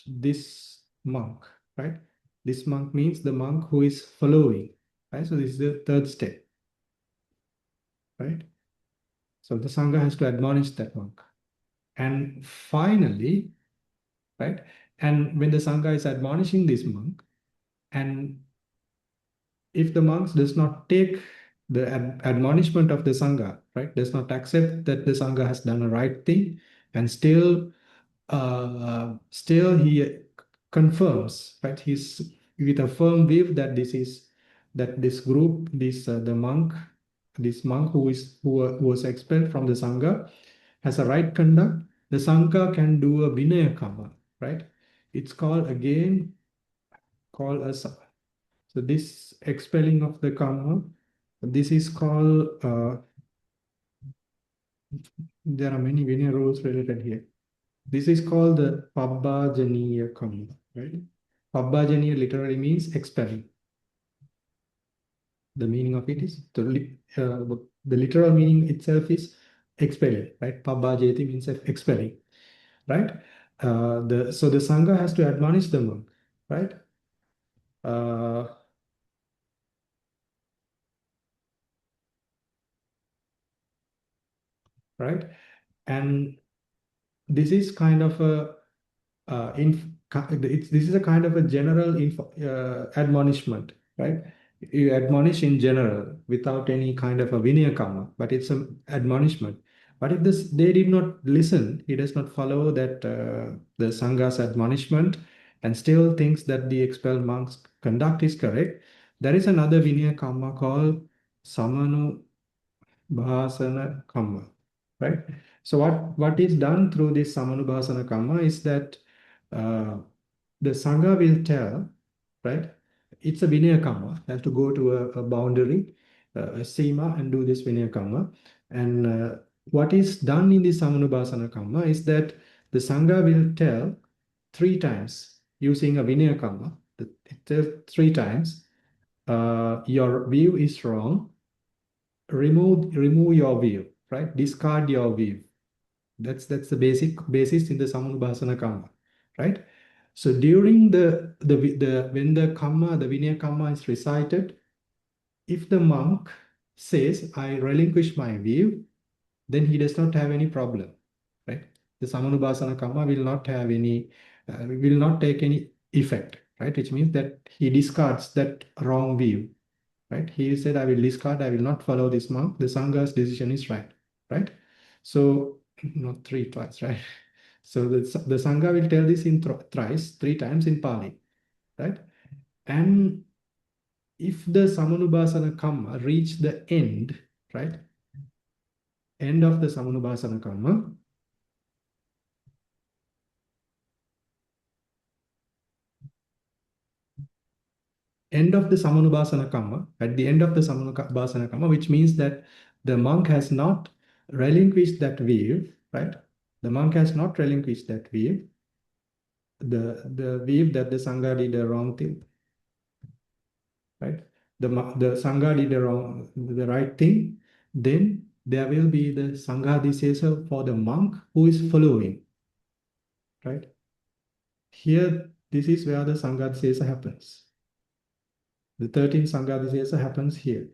[SPEAKER 2] this monk, right? This monk means the monk who is following, right? So this is the third step, right? So the Sangha has to admonish that monk. And finally, right? And when the Sangha is admonishing this monk, and if the monks does not take the admonishment of the Sangha, right, does not accept that the Sangha has done a right thing, and still he confirms, right, he's with a firm view that this group, this monk who was expelled from the Sangha has a right conduct, the Sangha can do a Vinaya Karma, right? It's called again called as so this expelling of the karma. This is called there are many Vinaya rules related here. This is called the Pabbajaniya karma, right? Pabbajaniya literally means expelling. The meaning of it is the literal meaning itself is expelling, right? Pabbajati means expelling, right? So the Sangha has to admonish the monk, right? Uh, right? And this is kind of a this is a kind of a general admonishment, right? You admonish in general without any kind of a vinaya karma, but it's an admonishment. But if they did not listen, he does not follow that the Sangha's admonishment and still thinks that the expelled monk's conduct is correct, there is another vinaya karma called Samanu Bhasana Kamma, right? So what is done through this Samanubhasana Kamma is that uh, the Sangha will tell, right? It's a Vinaya Kamma, have to go to a boundary, a Sima, and do this Vinaya Kamma. And what is done in the Samanubhasana Kamma is that the Sangha will tell 3 times using a Vinaya Kamma, it tells 3 times, your view is wrong, remove your view, right? Discard your view. That's the basis in the Samanubhasana Kamma, right? So during the when the Kamma, the Vinaya Kamma is recited, if the monk says, I relinquish my view, then he does not have any problem, right? The Samanubhasana Kamma will not have any, will not take any effect, right? Which means that he discards that wrong view, right? He said, I will discard, I will not follow this monk. The Sangha's decision is right, right? So, not twice, right? So the Sangha will tell this in thrice, 3 times in Pali, right? And if the Samanubhasana Kamma reach the end, right? End of the Samanubhasana Kamma, end of the Samanubhasana Kamma, at the end of the Samanubhasana Kamma, which means that the monk has not relinquished that view, right? The monk has not relinquished that view, the view that the Sangha did the wrong thing, right? The Sangha did the right thing, then there will be the Sanghadisesa for the monk who is following, right? Here, this is where the Sanghadisesa happens. The 13th Sanghadisesa happens here,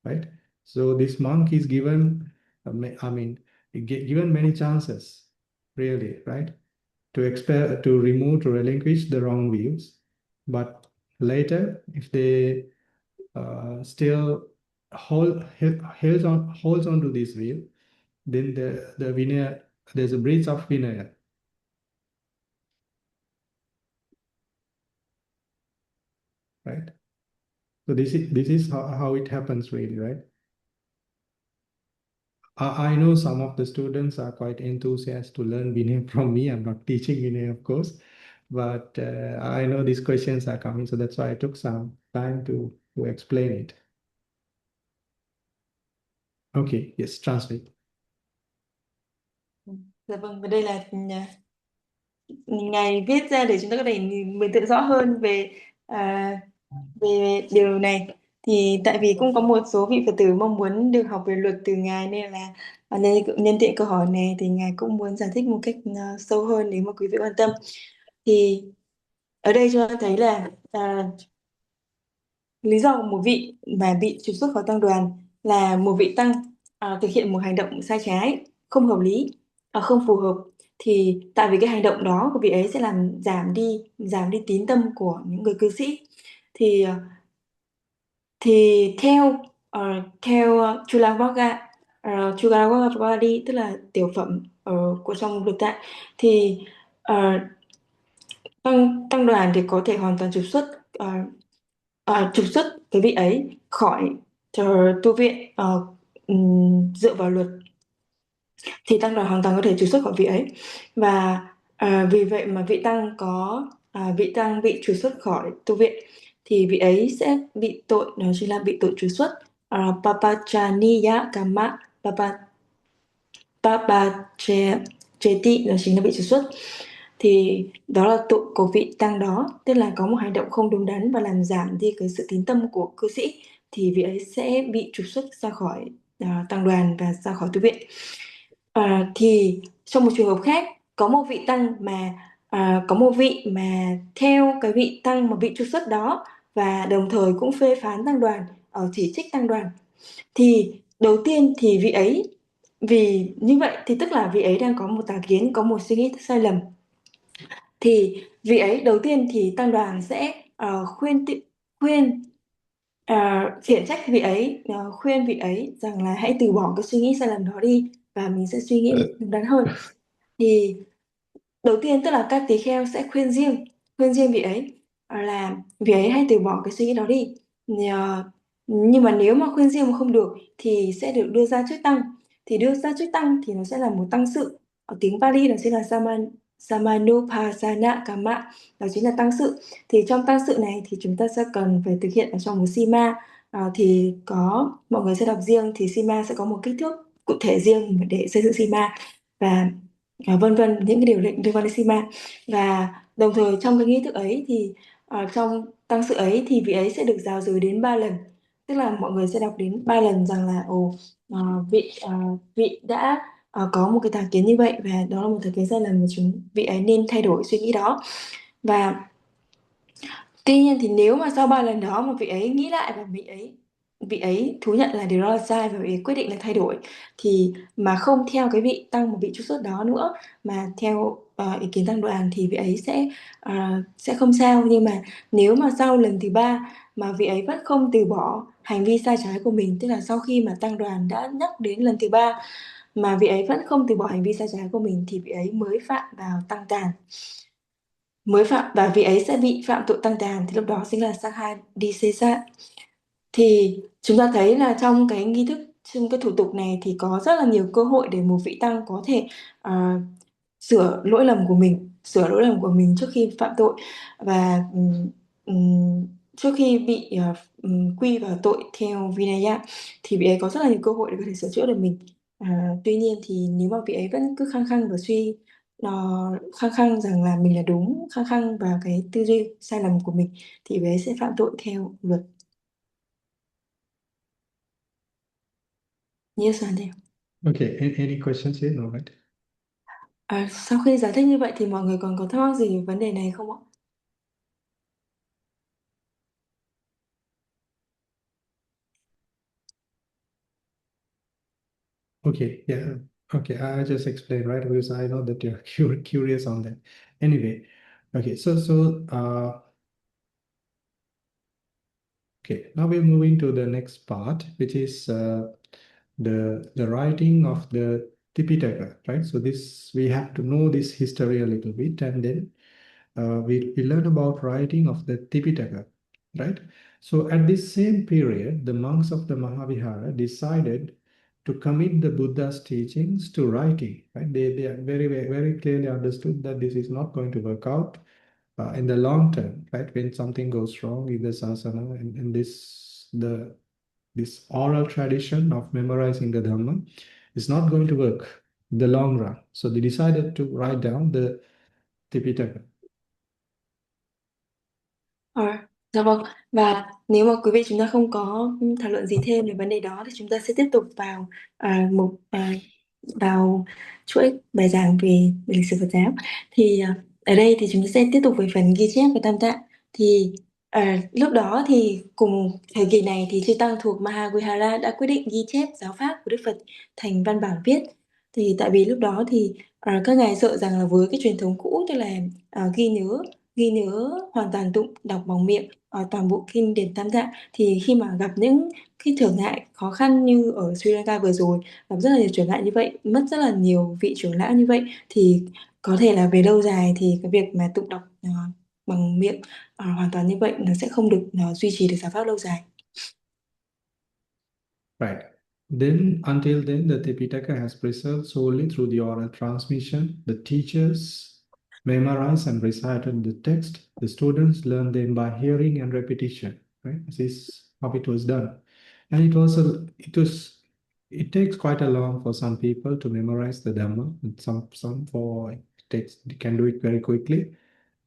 [SPEAKER 2] right? So this monk is given, I mean, given many chances, really, right? To remove, to relinquish the wrong views. But later, if they still holds on to this view, then the Vinaya, there's a breach of Vinaya, right? So this is how it happens really, right? I know some of the students are quite enthusiastic to learn Vinaya from me. I'm not teaching Vinaya, of course, but I know these questions are coming, so that's why I took some time to explain it. Okay, yes, translate.
[SPEAKER 1] Dạ vâng, và đây là ngài viết ra để chúng ta có thể mường tượng rõ hơn về về điều này. Thì tại vì cũng có một số vị Phật tử mong muốn được học về luật từ ngài, nên là nhân tiện câu hỏi này thì ngài cũng muốn giải thích một cách sâu hơn nếu mà quý vị quan tâm. Thì ở đây chúng ta thấy là lý do của một vị mà bị trục xuất khỏi tăng đoàn là một vị tăng thực hiện một hành động sai trái, không hợp lý, không phù hợp. Thì tại vì cái hành động đó của vị ấy sẽ làm giảm đi tín tâm của những người cư sĩ. Thì theo Chulawagadi, tức là tiểu phẩm của trong Lịch Tạng, thì tăng đoàn thì có thể hoàn toàn trục xuất cái vị ấy khỏi tu viện dựa vào luật, thì tăng đoàn hoàn toàn có thể trục xuất khỏi vị ấy. Và vì vậy mà vị tăng bị trục xuất khỏi tu viện thì vị ấy sẽ bị tội, đó chính là bị tội trục xuất, papachaniya kama papacheti, đó chính là bị trục xuất. Thì đó là tội của vị tăng đó, tức là có một hành động không đúng đắn và làm giảm đi cái sự tín tâm của cư sĩ, thì vị ấy sẽ bị trục xuất ra khỏi tăng đoàn và ra khỏi tu viện. Thì trong một trường hợp khác, có một vị mà theo cái vị tăng mà bị trục xuất đó và đồng thời cũng phê phán tăng đoàn, chỉ trích tăng đoàn, thì đầu tiên thì vị ấy vì như vậy thì tức là vị ấy đang có một tà kiến, có một suy nghĩ sai lầm. Thì vị ấy đầu tiên thì tăng đoàn sẽ khuyên khiển trách vị ấy, khuyên vị ấy rằng là hãy từ bỏ cái suy nghĩ sai lầm đó đi và mình sẽ suy nghĩ một cách đúng đắn hơn. Thì đầu tiên tức là các tỳ kheo sẽ khuyên riêng vị ấy là vị ấy hãy từ bỏ cái suy nghĩ đó đi. Nhờ- nhưng mà nếu mà khuyên riêng mà không được thì sẽ được đưa ra trước tăng. Thì đưa ra trước tăng thì nó sẽ là một tăng sự, ở tiếng Pali đó chính là Samanupasana Kama, đó chính là tăng sự. Thì trong tăng sự này thì chúng ta sẽ cần phải thực hiện ở trong một sima. Thì có mọi người sẽ đọc riêng, thì sima sẽ có một kích thước cụ thể riêng để xây dựng sima, và vân vân những cái điều lệnh liên quan đến Sima. Và đồng thời trong cái nghi thức ấy thì trong tăng sự ấy thì vị ấy sẽ được giáo giới đến 3 lần, tức là mọi người sẽ đọc đến 3 lần rằng là vị đã có một cái tà kiến như vậy và đó là một tà kiến sai lầm và vị ấy nên thay đổi suy nghĩ đó. Và tuy nhiên thì nếu mà sau 3 lần đó mà vị ấy nghĩ lại và vị ấy thú nhận là điều đó là sai và vị ấy quyết định là thay đổi, thì mà không theo cái vị tăng một vị trục xuất đó nữa mà theo ý kiến tăng đoàn thì vị ấy sẽ không sao. Nhưng mà nếu mà sau lần thứ ba mà vị ấy vẫn không từ bỏ hành vi sai trái của mình, tức là sau khi mà tăng đoàn đã nhắc đến lần thứ ba mà vị ấy vẫn không từ bỏ hành vi sai trái của mình, thì vị ấy mới phạm vào tăng tàn, mới phạm và vị ấy sẽ bị phạm tội tăng tàn, thì lúc đó chính là sang hai đi xê sát. Thì chúng ta thấy là trong cái nghi thức, trong cái thủ tục này thì có rất là nhiều cơ hội để một vị tăng có thể à, sửa lỗi lầm của mình trước khi phạm tội, và trước khi bị quy vào tội theo Vinaya thì vị ấy có rất là nhiều cơ hội để có thể sửa chữa được mình. Tuy nhiên thì nếu mà vị ấy vẫn cứ khăng khăng và khăng khăng rằng là mình là đúng, khăng khăng vào cái tư duy sai lầm của mình, thì vị ấy sẽ phạm tội theo luật. Yes, Sandeep.
[SPEAKER 2] Okay, any questions here? No, right?
[SPEAKER 1] Sau khi giải thích như vậy thì mọi người còn có thắc mắc gì về vấn đề này không ạ?
[SPEAKER 2] Okay, yeah. Okay, I just explained, right? Because I know that you're curious on that. Anyway, okay, okay, now we're moving to the next part, which is the writing of the Tipitaka, right? So this we have to know this history a little bit, and then we learn about writing of the Tipitaka, right? So at this same period, the monks of the Mahavihara decided to commit the Buddha's teachings to writing, right? They are very clearly understood that this is not going to work out in the long term, right? When something goes wrong in the sasana, and this oral tradition of memorizing the Dhamma is not going to work in the long run. So they decided to write down the Tipitaka.
[SPEAKER 1] Ờ, dạ vâng. Và nếu mà quý vị chúng ta không có thảo luận gì thêm về vấn đề đó thì chúng ta sẽ tiếp tục vào vào chuỗi bài giảng về lịch sử Phật giáo. Thì ở đây thì chúng ta sẽ tiếp tục với phần ghi chép về Tam Tạng. Thì lúc đó thì cùng thời kỳ này thì chư tăng thuộc Mahavihara đã quyết định ghi chép giáo pháp của Đức Phật thành văn bản viết. Thì tại vì lúc đó thì các ngài sợ rằng là với cái truyền thống cũ, tức là ghi nhớ hoàn toàn tụng đọc bằng miệng toàn bộ kinh điển Tam Tạng, thì khi mà gặp những cái trở ngại khó khăn như ở Sri Lanka vừa rồi, gặp rất là nhiều trở ngại như vậy, mất rất là nhiều vị trưởng lão như vậy, thì có thể là về lâu dài thì cái việc mà tụng đọc bằng miệng hoàn toàn như vậy nó sẽ không được duy trì được giáo pháp lâu dài.
[SPEAKER 2] Right. Then, until then, the Tipitaka has preserved solely through the oral transmission. The teachers memorize and recited the text. The students learn them by hearing and repetition. Right. This is how it was done, and it takes quite a long for some people to memorize the Dhamma. And some for it can do it very quickly,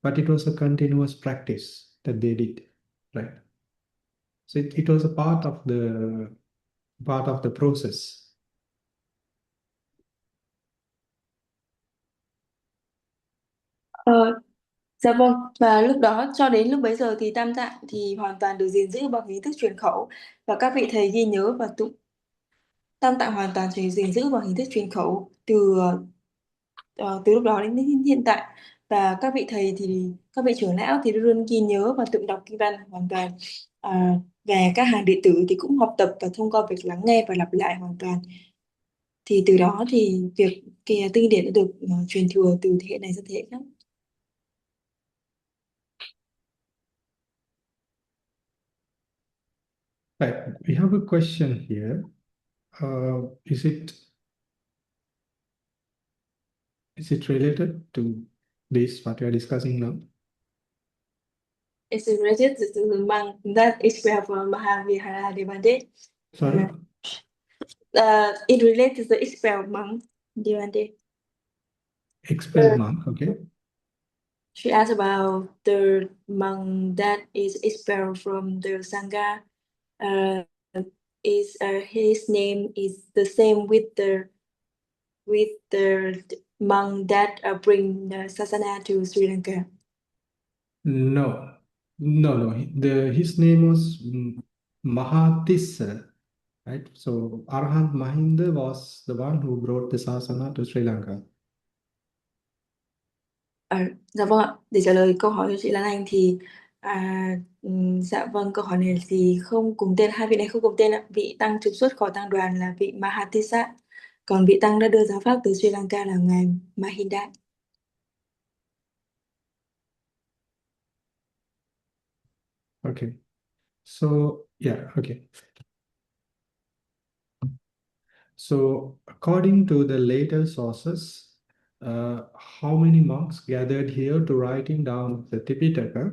[SPEAKER 2] but it was a continuous practice that they did. Right. So it was a part of the process.
[SPEAKER 1] Ờ, dạ vâng, và lúc đó cho đến lúc bấy giờ thì Tam Tạng thì hoàn toàn được gìn giữ bằng hình thức truyền khẩu, và các vị thầy ghi nhớ và tụng Tam Tạng hoàn toàn chỉ gìn giữ bằng hình thức truyền khẩu từ lúc đó đến hiện tại, và các vị trưởng lão thì luôn ghi nhớ và tự đọc kinh văn hoàn toàn. Và các hàng đệ tử thì cũng học tập và thông qua việc lắng nghe và lặp lại hoàn toàn, thì từ đó thì việc kinh điển đã được truyền thừa từ thế hệ này sang thế hệ khác.
[SPEAKER 2] Right. We have a question here. Is it related to this what we are discussing now?
[SPEAKER 1] It's related to the monk that is from Mahavihara Devante.
[SPEAKER 2] Sorry,
[SPEAKER 1] It relates to the expelled monk Devante.
[SPEAKER 2] expelled monk. Okay.
[SPEAKER 1] She asked about the monk that is expelled from the Sangha. Uh, is his name is the same with the monk that bring the Sasana to Sri Lanka?
[SPEAKER 2] No, no. His name was Mahatissa, right? So Arhat Mahinda was the one who brought the Sasana to Sri Lanka.
[SPEAKER 1] Dạ vâng ạ. Để trả lời câu hỏi cho chị Lan Anh thì dạ vâng, câu hỏi này thì không cùng tên, hai vị này không cùng tên ạ. Vị tăng trục xuất khỏi tăng đoàn là vị Mahatissa, còn vị tăng đã đưa giáo pháp từ Sri Lanka là ngài Mahinda.
[SPEAKER 2] Okay. So yeah, okay. So according to the later sources, how many monks gathered here to writing down the Tipitaka?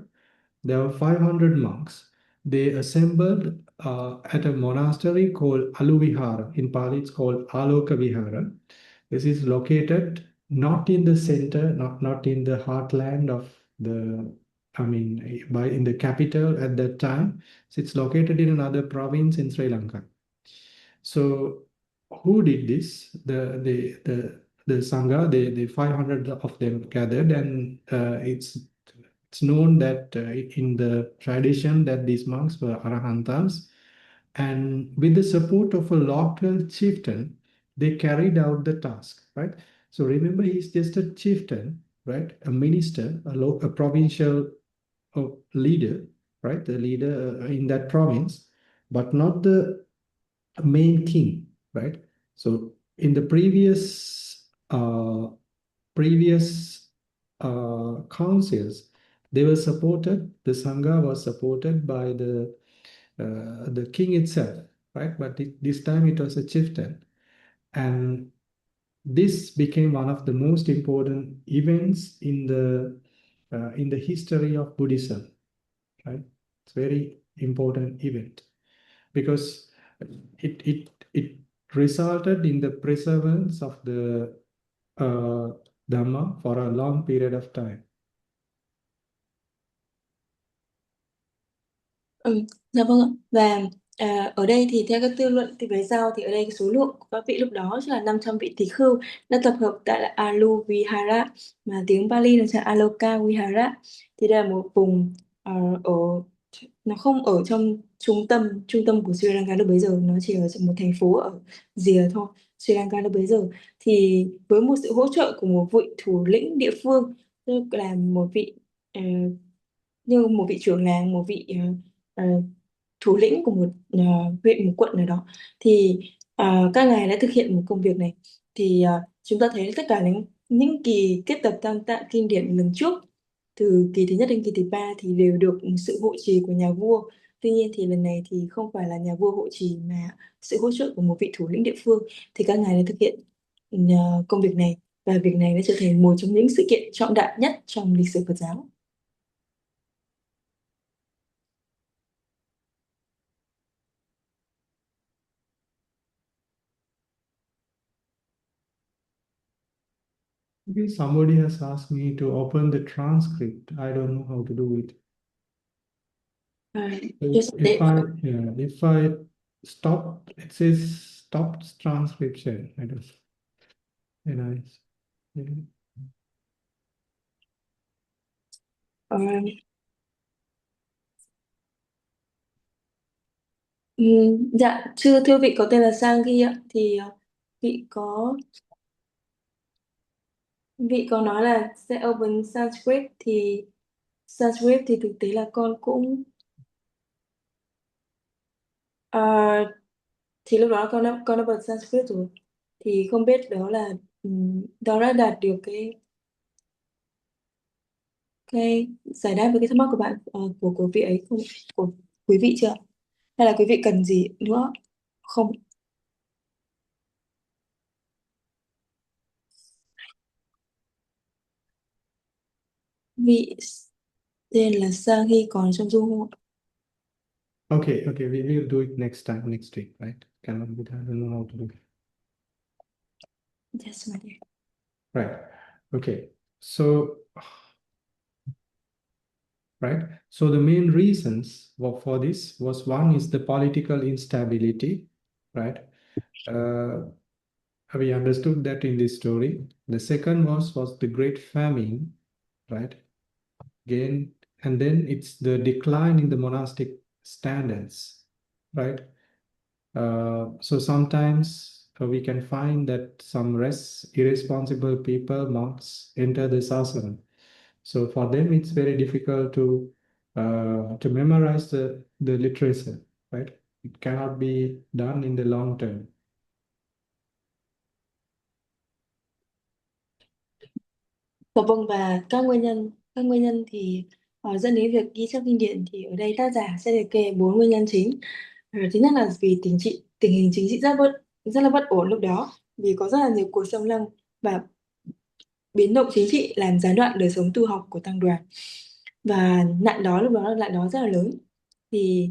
[SPEAKER 2] There were 500 monks. They assembled at a monastery called Aluvihara. In Pali, it's called Aloka Vihara. This is located not in the center, not in the heartland of in the capital at that time. So it's located in another province in Sri Lanka. So who did this? The Sangha, the 500 of them gathered, and it's known that in the tradition that these monks were Arahantams, and with the support of a local chieftain, they carried out the task, right? So remember, he's just a chieftain, right? A minister, a provincial leader, right? The leader in that province, but not the main king, right? So in the previous councils, they were supported. The sangha was supported by the king itself, right? But this time it was a chieftain, and this became one of the most important events in the history of Buddhism, right? It's very important event because it resulted in the preservance of the Dhamma for a long period of time.
[SPEAKER 1] Dạ vâng ạ. Và ở đây thì theo các tư luận thì về sau thì ở đây cái số lượng của các vị lúc đó là 500 vị tỳ khưu đã tập hợp tại là Aluvihara, mà tiếng Pali là Aloka Vihara. Thì đây là một vùng ở nó không ở trong trung tâm của Sri Lanka lúc bấy giờ, nó chỉ ở trong một thành phố ở rìa thôi. Sri Lanka lúc bấy giờ thì với một sự hỗ trợ của một vị thủ lĩnh địa phương, tức là một vị ờ, như một vị trưởng làng, một vị ờ, thủ lĩnh của một huyện, một quận nào đó, thì các ngài đã thực hiện một công việc này. Thì chúng ta thấy tất cả những kỳ kết tập tam tạng kinh điển lần trước, từ kỳ thứ nhất đến kỳ thứ ba thì đều được sự hộ trì của nhà vua. Tuy nhiên thì lần này thì không phải là nhà vua hộ trì mà sự hỗ trợ của một vị thủ lĩnh địa phương, thì các ngài đã thực hiện công việc này, và việc này đã trở thành một trong những sự kiện trọng đại nhất trong lịch sử Phật giáo.
[SPEAKER 2] Okay, somebody has asked me to open the transcript. I don't know how to do it.
[SPEAKER 1] Just
[SPEAKER 2] If I stop, it says stop transcription. I don't. And yeah.
[SPEAKER 1] uh, Dạ, thưa vị có tên là Sang ạ. Thì vị có vị có nói là sẽ open Sanskrit, thì Sanskrit thì thực tế là con cũng ờ, thì lúc đó con đã bật Sanskrit rồi, thì không biết đó là đó đã đạt được cái giải đáp với cái thắc mắc của bạn, của vị ấy không, của quý vị chưa, hay là quý vị cần gì nữa không? Vị tên là Sang còn trong du không ạ?
[SPEAKER 2] Okay, okay, we will do it next time, next week, right? Cannot be done. I don't know how to do it.
[SPEAKER 1] Yes, my dear.
[SPEAKER 2] Right. Okay. So, right. So the main reasons for this was, one is the political instability, right? Uh, we understood that in this story. The second was the great famine, right? Again, and then it's the decline in the monastic standards, right? So sometimes we can find that some irresponsible people, monks, enter the sasana. So for them, it's very difficult to memorize the literature, right? It cannot be done in the long term.
[SPEAKER 1] Dạ vâng, và các nguyên nhân thì dẫn đến việc ghi chép kinh điển, thì ở đây tác giả sẽ liệt kê bốn nguyên nhân chính. Thứ nhất là vì tình hình chính trị rất là bất ổn lúc đó, vì có rất là nhiều cuộc xâm lăng và biến động chính trị làm gián đoạn đời sống tu học của tăng đoàn, và lúc đó là nạn đói rất là lớn. Thì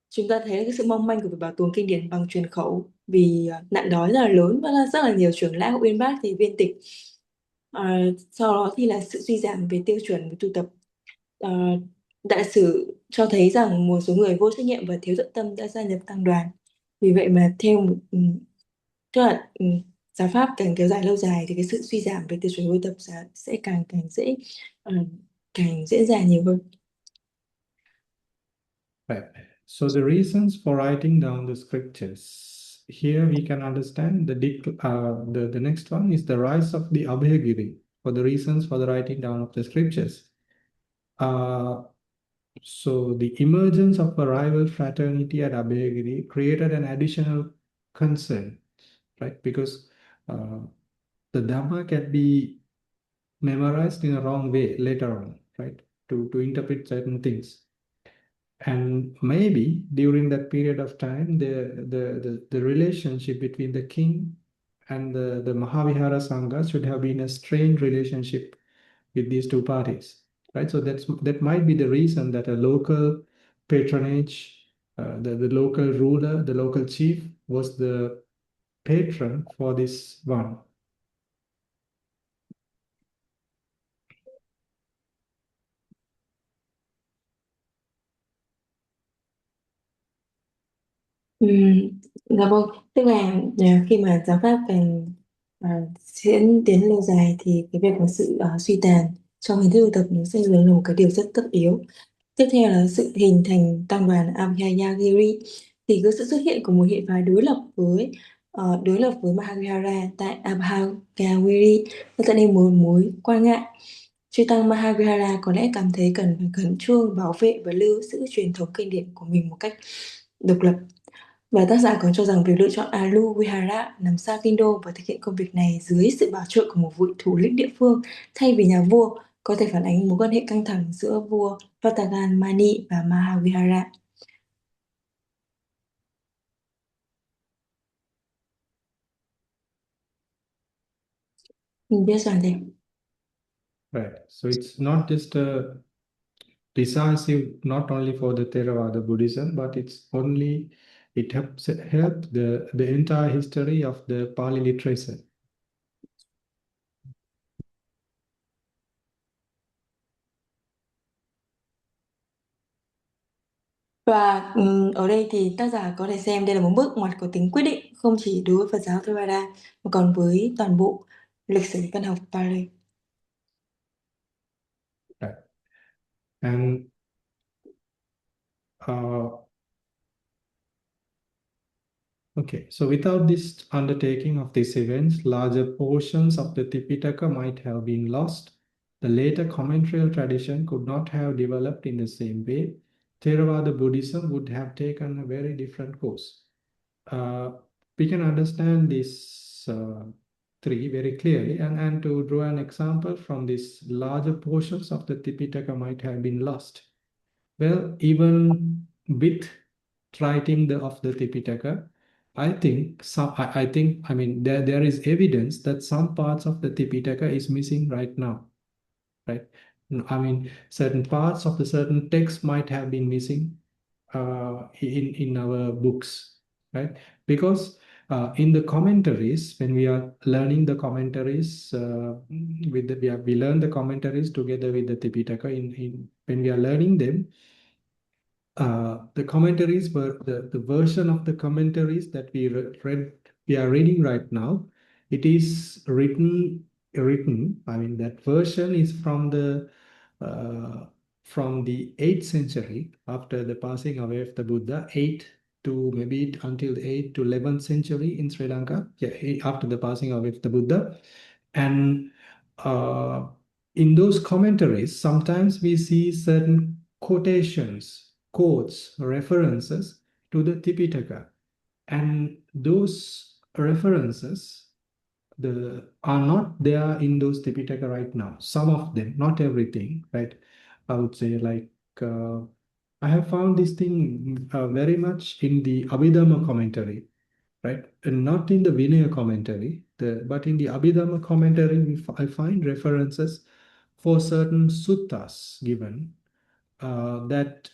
[SPEAKER 1] chúng ta thấy cái sự mong manh của việc bảo tồn kinh điển bằng truyền khẩu, vì nạn đói rất là lớn và rất là nhiều trưởng lão uyên bác thì viên tịch. Sau đó thì là sự suy giảm về tiêu chuẩn về tu tập. Ờ, Đại sử cho thấy rằng một số người vô trách nhiệm và thiếu tận tâm đã gia nhập tăng đoàn. Vì vậy mà theo một tức là giáo pháp càng kéo dài lâu dài thì cái sự suy giảm về tiêu chuẩn tu tập sẽ càng càng dễ ờ, càng diễn ra nhiều hơn.
[SPEAKER 2] Right. So the reasons for writing down the scriptures. Here we can understand the next one is the rise of the Abhayagiri, for the reasons for the writing down of the scriptures. Uh, so the emergence of a rival fraternity at Abhayagiri created an additional concern, right? Because uh, the Dhamma can be memorized in a wrong way later on, right? To interpret certain things. And maybe during that period of time, the relationship between the king and the Mahavihara Sangha should have been a strained relationship with these two parties, right? So that might be the reason that a local patronage, the local ruler, the local chief was the patron for this one.
[SPEAKER 1] Dạ vâng, tức là khi mà giáo pháp càng diễn tiến lâu dài thì cái việc mà sự suy tàn trong hình thức tu tập nó sẽ là một cái điều rất tất yếu. Tiếp theo là sự hình thành tăng đoàn Abhayagiri, thì cái sự xuất hiện của một hệ phái đối lập với Mahavihara tại Abhayagiri đã tạo nên một mối quan ngại. Chư tăng Mahavihara có lẽ cảm thấy cần phải khẩn trương bảo vệ và lưu giữ truyền thống kinh điển của mình một cách độc lập. Và tác giả còn cho rằng việc lựa chọn Alu Vihara nằm xa kinh đô và thực hiện công việc này dưới sự bảo trợ của một vị thủ lĩnh địa phương thay vì nhà vua có thể phản ánh mối quan hệ căng thẳng giữa vua Vattagamani và Mahavihara. Mình biết rằng thế.
[SPEAKER 2] Right. So it's not just a decisive not only for the Theravada Buddhism, but it help the entire history of the Pali literature.
[SPEAKER 1] Và ở đây thì tác giả có thể xem đây là một bước ngoặt có tính quyết định không chỉ đối với Phật giáo Theravada mà còn với toàn bộ lịch sử văn học Pali.
[SPEAKER 2] Right. And uh, Okay, so without this undertaking of these events, larger portions of the Tipitaka might have been lost. The later commentarial tradition could not have developed in the same way. Theravada Buddhism would have taken a very different course. Uh, we can understand these three very clearly, and to draw an example from these larger portions of the Tipitaka might have been lost. Well, even with writing of the Tipitaka, I mean there is evidence that some parts of the Tipitaka is missing right now, right? I mean certain parts of the certain text might have been missing in our books, right? Because in the commentaries, when we are learning the commentaries, we learn the commentaries together with the Tipitaka. In when we are learning them, the commentaries were the version of the commentaries that we are reading right now. It is written. I mean that version is uh, from the 8th century after the passing away of the Buddha, 8 to maybe until the 8th to 11th century in Sri Lanka. Yeah, after the passing away of the Buddha, and uh, in those commentaries, sometimes we see certain quotations, quotes, references to the Tipitaka. And those references are not there in those Tipitaka right now. Some of them, not everything, right? I would say like I have found this thing very much in the Abhidhamma commentary, right? And not in the Vinaya commentary, but in the Abhidhamma commentary, I find references for certain suttas given that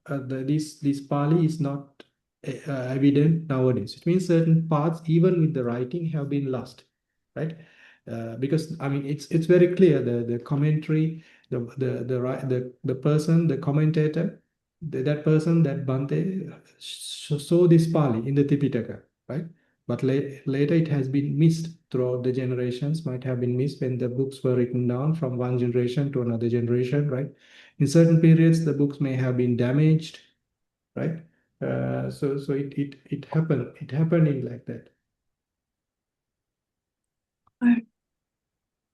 [SPEAKER 2] this Pali is not evident nowadays. It means certain parts, even with the writing, have been lost, right? Because I mean, it's very clear the commentary, the person, the commentator, that person, that Bante saw this Pali in the Tipitaka, right? But later it has been missed throughout the generations, might have been missed when the books were written down from one generation to another generation, right? In certain periods, the books may have been damaged, right? So it happened in like that.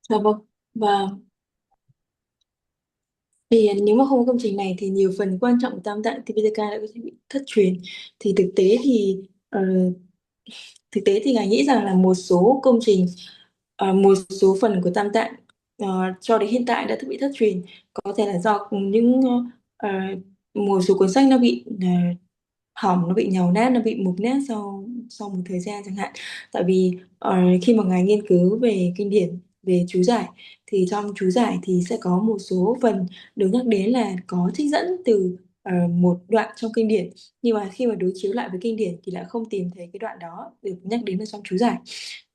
[SPEAKER 1] Dạ vâng. Và thì nếu mà không có công trình này thì nhiều phần quan trọng của Tam Tạng Tipitaka đã có thể bị thất truyền. Thì thực tế thì ngài nghĩ rằng là một số công trình, một số phần của Tam Tạng cho đến hiện tại đã bị thất truyền, có thể là do những ờ, một số cuốn sách nó bị hỏng, nó bị nhàu nát, nó bị mục nát sau sau một thời gian chẳng hạn. Tại vì khi mà ngài nghiên cứu về kinh điển, về chú giải, thì trong chú giải thì sẽ có một số phần được nhắc đến là có trích dẫn từ một đoạn trong kinh điển, nhưng mà khi mà đối chiếu lại với kinh điển thì lại không tìm thấy cái đoạn đó được nhắc đến ở trong chú giải.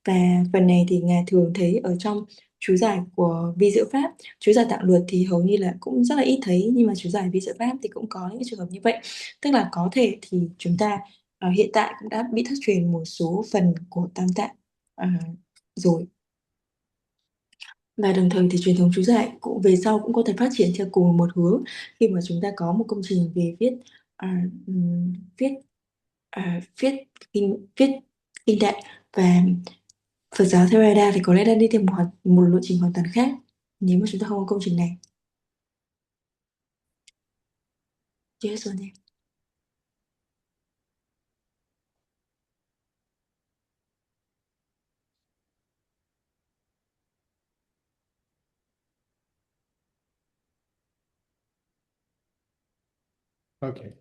[SPEAKER 1] Và phần này thì ngài thường thấy ở trong chú giải của vi diệu pháp. Chú giải tạng luật thì hầu như là cũng rất là ít thấy, nhưng mà chú giải vi diệu pháp thì cũng có những cái trường hợp như vậy. Tức là có thể thì chúng ta hiện tại cũng đã bị thất truyền một số phần của tam tạng rồi. Và đồng thời thì truyền thống chú giải cũng về sau cũng có thể phát triển theo cùng một hướng, khi mà chúng ta có một công trình về viết viết viết viết kinh đại. Và Phật giáo Theravada thì có lẽ đang đi theo một lộ trình hoàn toàn khác nếu mà chúng ta không có công trình này. Yes, rồi.
[SPEAKER 2] Okay.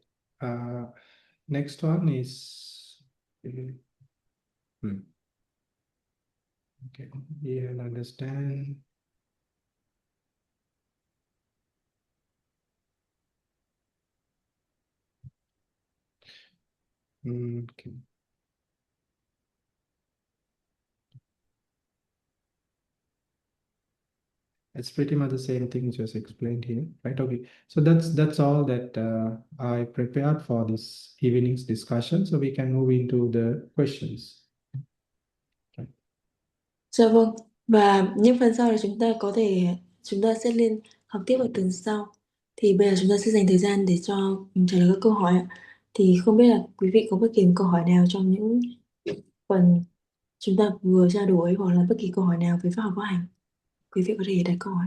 [SPEAKER 2] Next one is okay. Yeah, I understand. Okay. It's pretty much the same thing just explained here, right? Okay, so that's all that I prepared for this evening's discussion. So we can move into the questions. Okay.
[SPEAKER 1] Dạ vâng. Và những phần sau là chúng ta sẽ lên học tiếp ở tuần sau. Thì bây giờ chúng ta sẽ dành thời gian để cho trả lời các câu hỏi ạ. Thì không biết là quý vị có bất kỳ một câu hỏi nào trong những Còn chúng ta vừa trao đổi hoặc là bất kỳ câu hỏi nào về pháp học võ hành, quý vị có thể đặt câu hỏi.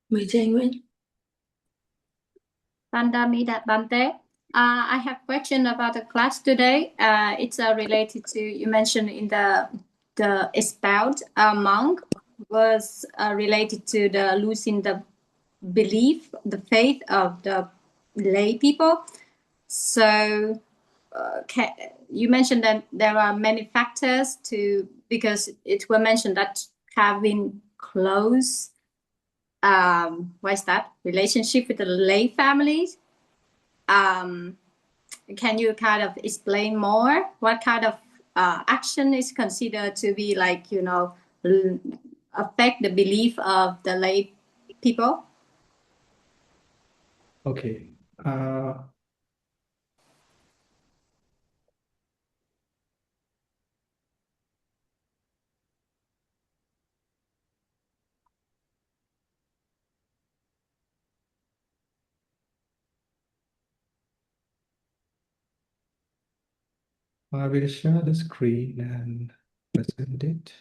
[SPEAKER 1] Mời chị anh Nguyễn.
[SPEAKER 3] Pandamida Bante. I have a question about the class today. It's related to, you mentioned in the expound monk was related to the losing the belief, the faith of the lay people. So you mentioned that there are many factors to, because it was mentioned that having close, what is that, relationship with the lay families. Can you kind of explain more what kind of action is considered to be like, affect the belief of the lay people?
[SPEAKER 2] Okay. I will share the screen and present it.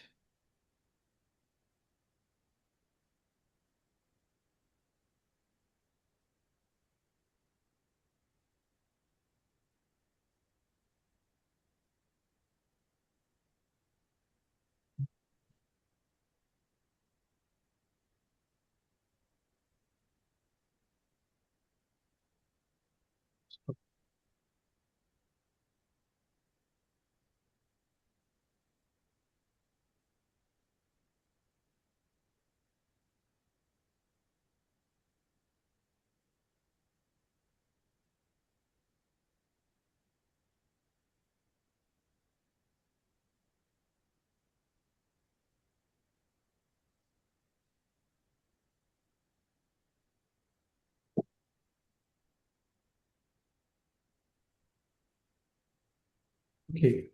[SPEAKER 2] Okay.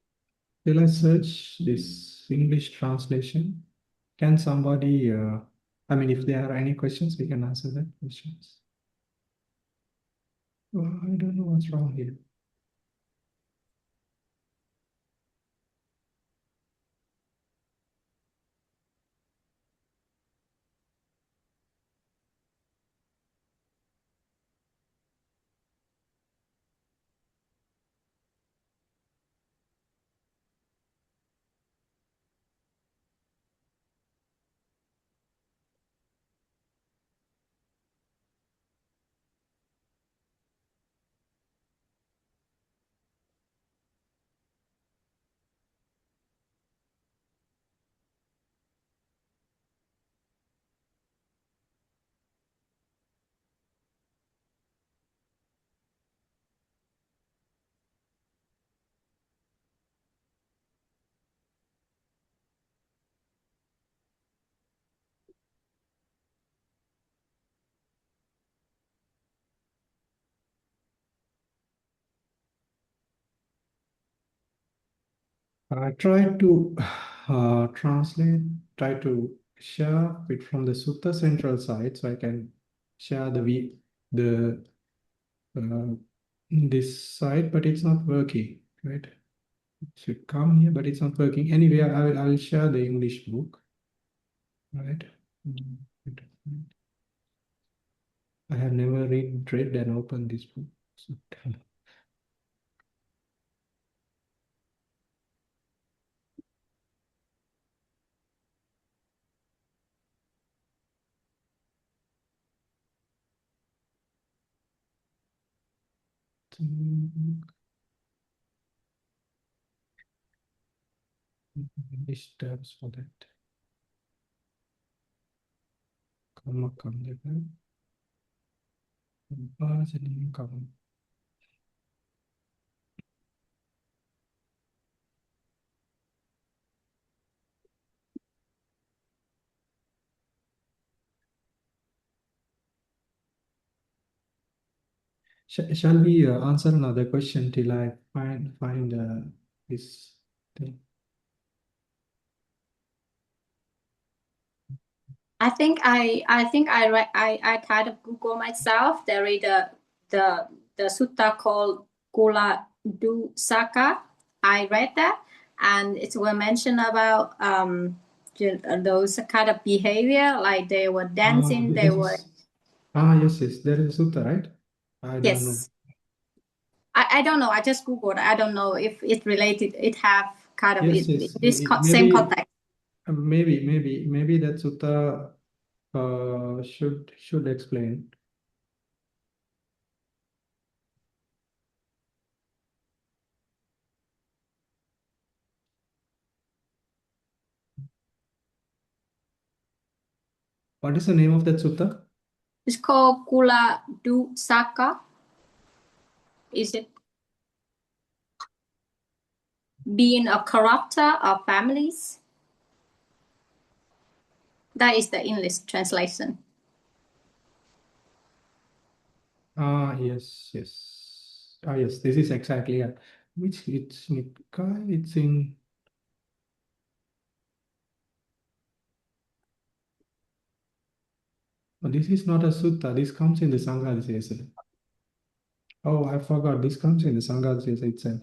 [SPEAKER 2] Will I search this English translation? Can somebody, if there are any questions, we can answer that questions. I don't know what's wrong here. I try to try to share it from the Sutta central side, so I can share the this side, but it's not working, right? It should come here, but it's not working. Anyway, I'll share the English book, right? Mm, I have never read and opened this book. So, English terms for that. Karma come come. Shall we answer another question till I find this thing?
[SPEAKER 3] I think I kind of Google myself. There is the sutta called Kula Dusaka. I read that, and it will mention about those kind of behavior, like they were dancing, they were
[SPEAKER 2] Yes. There is a sutta, right? I don't know.
[SPEAKER 3] yes. I don't know. I just Googled. I don't know if it related. It have kind of
[SPEAKER 2] Yes.
[SPEAKER 3] this same context.
[SPEAKER 2] Maybe that sutta should explain. What is the name of that sutta?
[SPEAKER 3] It's called Kula Dusaka. Is it being a corrupter of families? That is the English translation.
[SPEAKER 2] Yes. Yes, this is exactly which it's Nikkei, it's in. This is not a sutta. This comes in the Sangha. Oh, I forgot. This comes in the Sangha itself.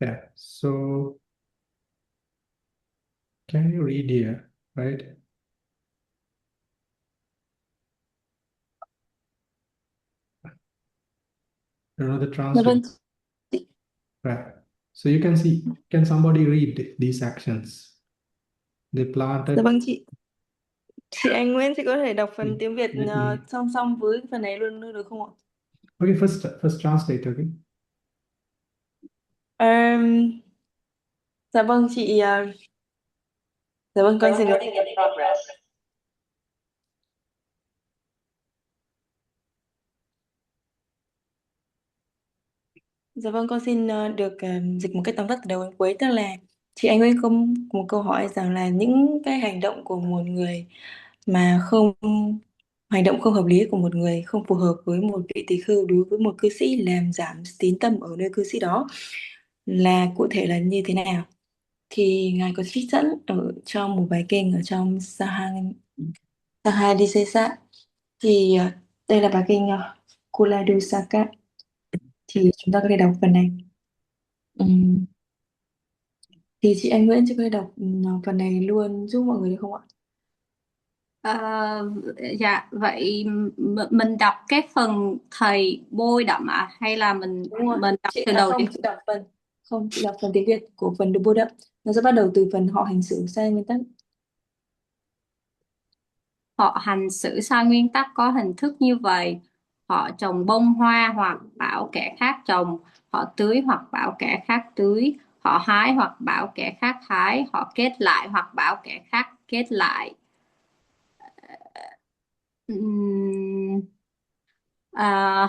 [SPEAKER 2] Yeah. So can you read here, right? You know the translation. Right. So you can see, can somebody read these actions? They planted.
[SPEAKER 1] Dạ vâng chị Anh Nguyễn, chị có thể đọc phần tiếng Việt song song với phần này luôn được không ạ?
[SPEAKER 2] Okay, first translate, okay?
[SPEAKER 1] Dạ vâng chị, dạ vâng con xin lỗi. Dạ vâng, con xin được dịch một cách tóm tắt từ đầu đến cuối, tức là chị Anh Nguyễn có một câu hỏi rằng là những cái hành động của một người mà hành động không hợp lý của một người không phù hợp với một vị tỳ khưu đối với một cư sĩ làm giảm tín tâm ở nơi cư sĩ đó là cụ thể là như thế nào? Thì ngài có trích dẫn ở trong một bài kinh ở trong Sahadisesa, thì đây là bài kinh Kuladusaka, thì chúng ta có thể đọc phần này. Thì chị Anh Nguyễn, chị có thể đọc phần này luôn giúp mọi người được không ạ?
[SPEAKER 3] Dạ, vậy mình đọc cái phần thầy bôi đậm hay là mình đọc từ đầu
[SPEAKER 1] không, chị đọc phần tiếng Việt của phần được bôi đậm. Nó sẽ bắt đầu từ phần họ hành xử sai nguyên tắc.
[SPEAKER 3] Họ hành xử sai nguyên tắc có hình thức như vậy: họ trồng bông hoa hoặc bảo kẻ khác trồng, họ tưới hoặc bảo kẻ khác tưới, họ hái hoặc bảo kẻ khác hái, họ kết lại hoặc bảo kẻ khác kết lại.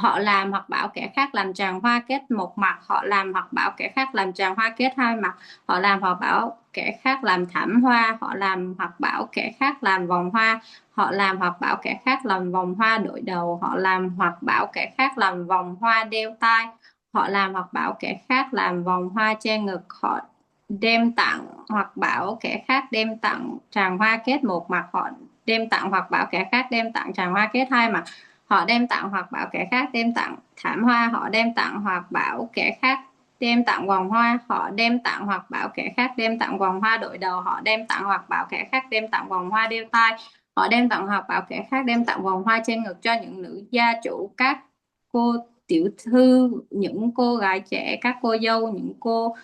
[SPEAKER 3] Họ làm hoặc bảo kẻ khác làm tràng hoa kết một mặt, họ làm hoặc bảo kẻ khác làm tràng hoa kết hai mặt, họ làm hoặc bảo kẻ khác làm thảm hoa, họ làm hoặc bảo kẻ khác làm vòng hoa, họ làm hoặc bảo kẻ khác làm vòng hoa đội đầu, họ làm hoặc bảo kẻ khác làm vòng hoa đeo tai, họ làm hoặc bảo kẻ khác làm vòng hoa che ngực, họ đem tặng hoặc bảo kẻ khác đem tặng tràng hoa kết một mặt, họ đem tặng hoặc bảo kẻ khác đem tặng tràng hoa kết hai mặt, họ đem tặng hoặc bảo kẻ khác đem tặng thảm hoa, họ đem tặng hoặc bảo kẻ khác đem tặng vòng hoa, họ đem tặng hoặc bảo kẻ khác đem tặng vòng hoa đội đầu, họ đem tặng hoặc bảo kẻ khác đem tặng vòng hoa đeo tai, họ đem tặng hoặc bảo kẻ khác đem tặng vòng hoa trên ngực cho những nữ gia chủ, các cô tiểu thư, những cô gái trẻ, các cô dâu, những cô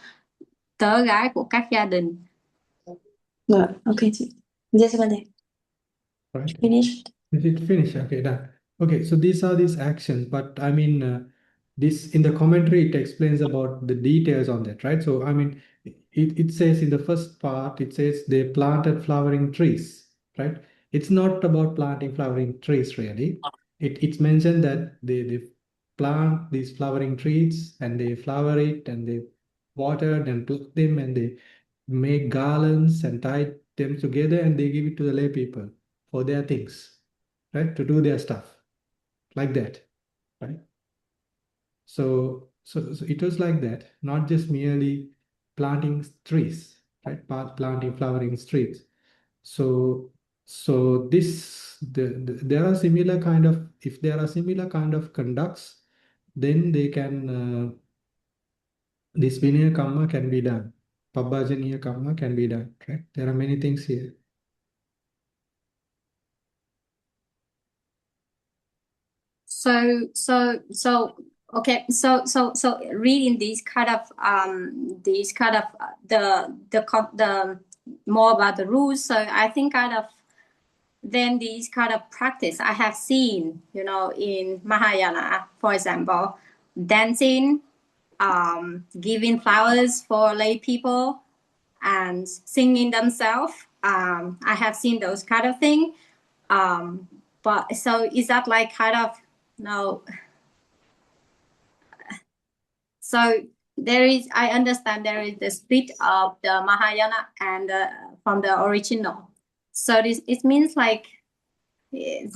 [SPEAKER 3] tớ gái của các gia đình.
[SPEAKER 1] Rồi, ok chị. Yes, vấn đề.
[SPEAKER 2] Right.
[SPEAKER 1] Finish.
[SPEAKER 2] Is it finished? Okay, done. Okay, so these are these actions, but I mean, this in the commentary it explains about the details on that, right? So I mean, it says in the first part, it says they planted flowering trees, right? It's not about planting flowering trees really. It's mentioned that they plant these flowering trees and they flower it and they watered and pluck them and they make garlands and tie them together and they give it to the lay people for their things, right? To do their stuff like that, right? So it was like that, not just merely planting trees, right? Planting flowering trees. So so there are similar kind of, if there are similar kind of conducts, then they can this vinaya karma can be done. Pabbajaniya karma can be done, right? There are many things here.
[SPEAKER 3] Okay, so reading these kind of the more about the rules, so I think kind of then these kind of practice I have seen, you know, in Mahayana, for example, dancing, giving flowers for lay people, and singing themselves. I have seen those kind of thing. But so is that like kind of no? So there is, I understand there is the split of the Mahayana and from the original. So this it means like,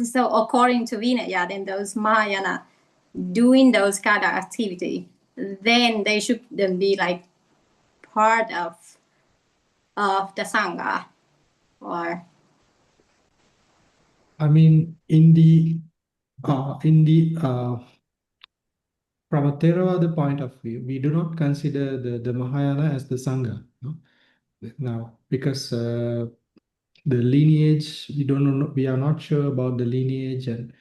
[SPEAKER 3] so according to Vinaya, then those Mahayana doing those kind of activity, then they should then be like part of the Sangha, or
[SPEAKER 2] I mean, in the from a Theravada point of view, we do not consider the Mahayana as the Sangha, no? Now, because the lineage, we don't know, we are not sure about the lineage and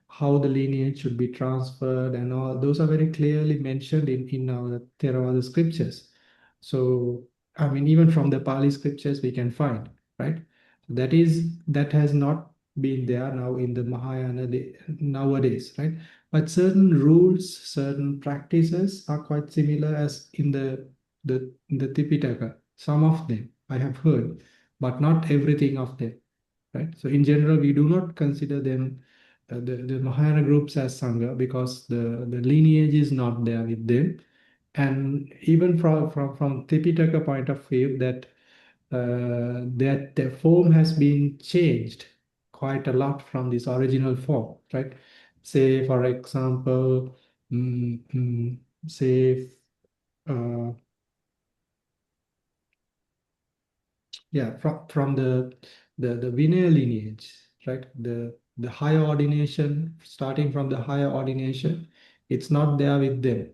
[SPEAKER 2] how the lineage should be transferred and all. Those are very clearly mentioned in our Theravada scriptures. So, I mean, even from the Pali scriptures, we can find, right? That has not been there now in the Mahayana nowadays, right? But certain rules, certain practices are quite similar as in the Tipitaka. Some of them I have heard, but not everything of them, right? So in general, we do not consider them the Mahayana groups as Sangha because the lineage is not there with them. And even from Tipitaka point of view, that their form has been changed quite a lot from this original form, right? Say, for example, mm, mm, say, uh, yeah, from the Vinaya lineage, right? The higher ordination, starting from the higher ordination, it's not there with them,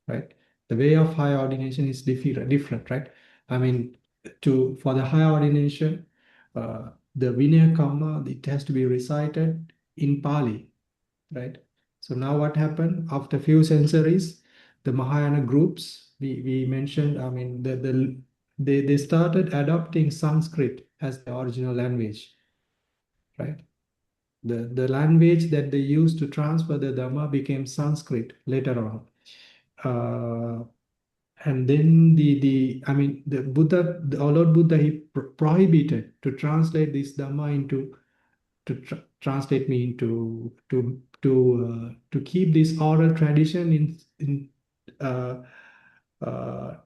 [SPEAKER 2] right? The way of higher ordination is different, right? I mean, for the higher ordination, the Vinaya Karma, it has to be recited in Pali, right? So now what happened after few centuries, the Mahayana groups we mentioned, I mean, they started adopting Sanskrit as the original language, right? The language that they used to transfer the Dhamma became Sanskrit later on. And then I mean, our Lord Buddha, he prohibited to translate this Dhamma into, translate me into to keep this oral tradition uh, uh,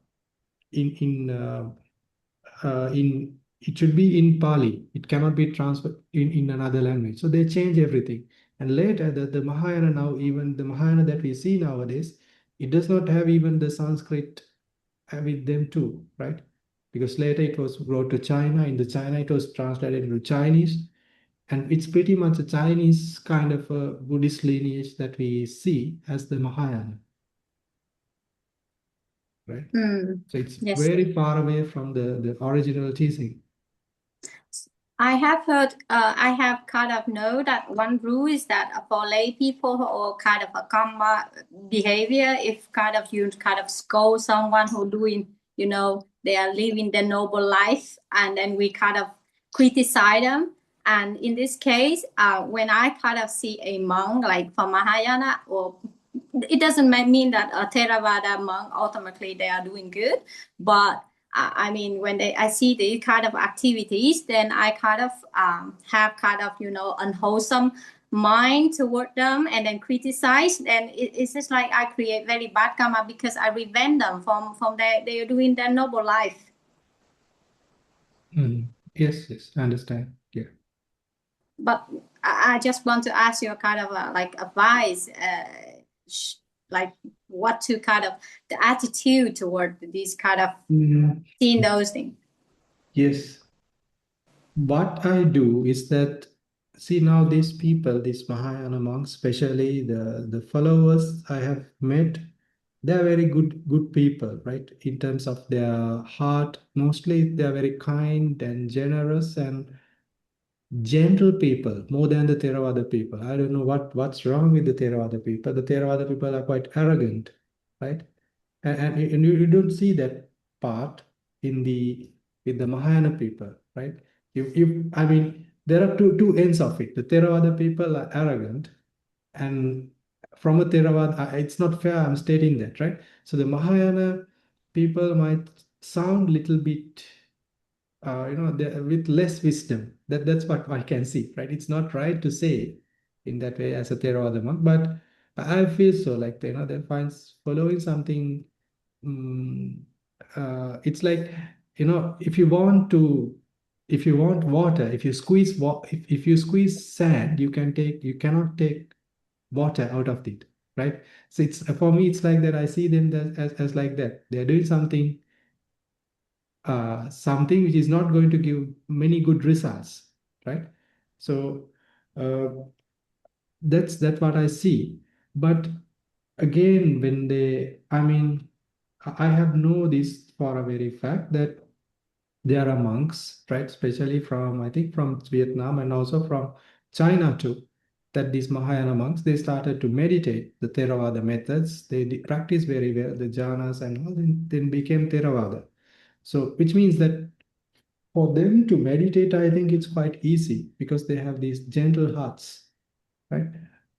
[SPEAKER 2] in it should be in Pali. It cannot be transferred in another language. So they change everything. And later, the Mahayana now, even the Mahayana that we see nowadays, it does not have even the Sanskrit with them too, right? Because later it was brought to China. In the China, it was translated into Chinese. And it's pretty much a Chinese kind of a Buddhist lineage that we see as the Mahayana, right? So it's
[SPEAKER 3] yes.
[SPEAKER 2] very far away from the original teaching.
[SPEAKER 3] I have heard, I have kind of know that one rule is that for lay people or kind of a karma behavior, if kind of you kind of scold someone who doing, you know, they are living the noble life, and then we kind of criticize them, And in this case, when I kind of see a monk like from Mahayana, or it doesn't mean that a Theravada monk ultimately they are doing good, but I mean, when I see these kind of activities, then I kind of have kind of, you know, unwholesome mind toward them and then criticize. Then it's just like I create very bad karma because I prevent them from they're doing their noble life.
[SPEAKER 2] Yes, yes, I understand. Yeah.
[SPEAKER 3] But I just want to ask you a kind of like advice, like what to kind of the attitude toward these kind of seeing those things.
[SPEAKER 2] Yes. What I do is that, see now these people, these Mahayana monks, especially the followers I have met, they are very good people, right? In terms of their heart, mostly they are very kind and generous and gentle people, more than the Theravada people. I don't know what's wrong with the Theravada people. The Theravada people are quite arrogant, right? And you don't see that part in the Mahayana people, right? If I mean, there are two ends of it. The Theravada people are arrogant, and from a Theravada, it's not fair. I'm stating that, right? So the Mahayana people might sound little bit with less wisdom. That's what I can see, right? It's not right to say in that way as a Theravada monk, but I feel so, like they find following something. It's like, if you want water, if you squeeze if you squeeze sand, you cannot take water out of it, right? So it's, for me, it's like that. I see them as like that. They're doing something which is not going to give many good results, right? So uh, that's what I see. But again, when I mean, I have know this for a very fact that there are monks, right? Especially from, I think, from Vietnam and also from China too. That these Mahayana monks, they started to meditate the Theravada methods. They practice very well the jhanas and all, then became Theravada. So, which means that for them to meditate, I think it's quite easy because they have these gentle hearts, right?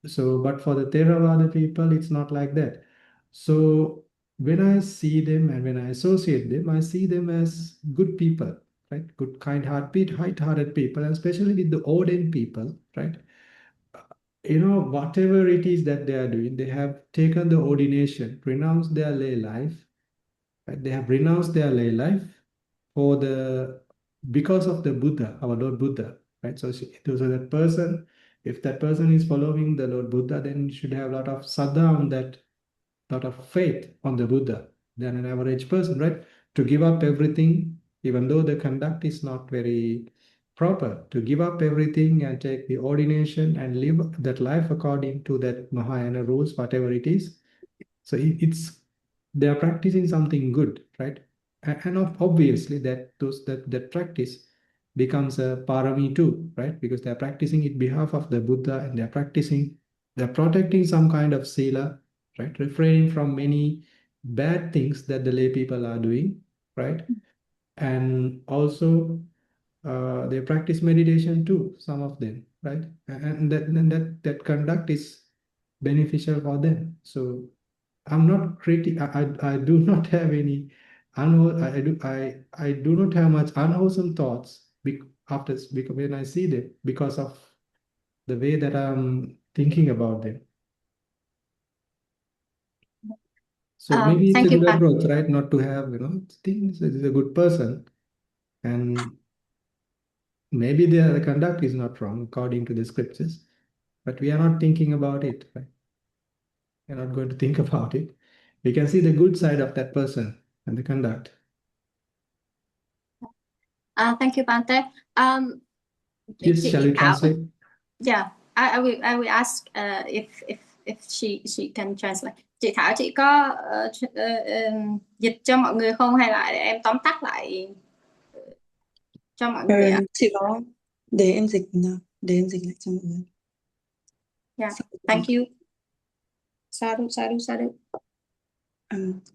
[SPEAKER 2] So, but for the Theravada people, it's not like that. So, when I see them and when I associate them, I see them as good people, right? Good, kind-hearted people, and especially with the ordained people, right? Whatever it is that they are doing, they have taken the ordination, renounced their lay life, right? They have renounced their lay life for because of the Buddha, our Lord Buddha, right? So that person, if that person is following the Lord Buddha, then you should have a lot of saddha on that, lot of faith on the Buddha than an average person, right? To give up everything, even though the conduct is not very proper, to give up everything and take the ordination and live that life according to that Mahayana rules, whatever it is. So it's they are practicing something good, right? And obviously that practice becomes a parami too, right? Because they are practicing it behalf of the Buddha, and they're protecting some kind of sila, right? Refraining from many bad things that the lay people are doing, right? And also they practice meditation too, some of them, right? And that conduct is beneficial for them. So I'm not I do not have any I do not have much unwholesome thoughts because when I see them, because of the way that I'm thinking about them. So maybe it's a
[SPEAKER 3] Thank you,
[SPEAKER 2] good
[SPEAKER 3] Pan.
[SPEAKER 2] approach, right? Not to have, things. Is a good person, and maybe the conduct is not wrong according to the scriptures, but we are not thinking about it, right? We're not going to think about it. We can see the good side of that person and the conduct.
[SPEAKER 3] Thank you, Bante.
[SPEAKER 2] Yes, shall we translate?
[SPEAKER 3] Yeah, I will ask if she can translate. Chị Thảo, chị có dịch cho mọi người không, hay là để em tóm tắt lại cho mọi người ạ?
[SPEAKER 1] Chị có để em dịch lại cho mọi người.
[SPEAKER 3] Yeah, thank you. Sadhu, sadhu, sadhu.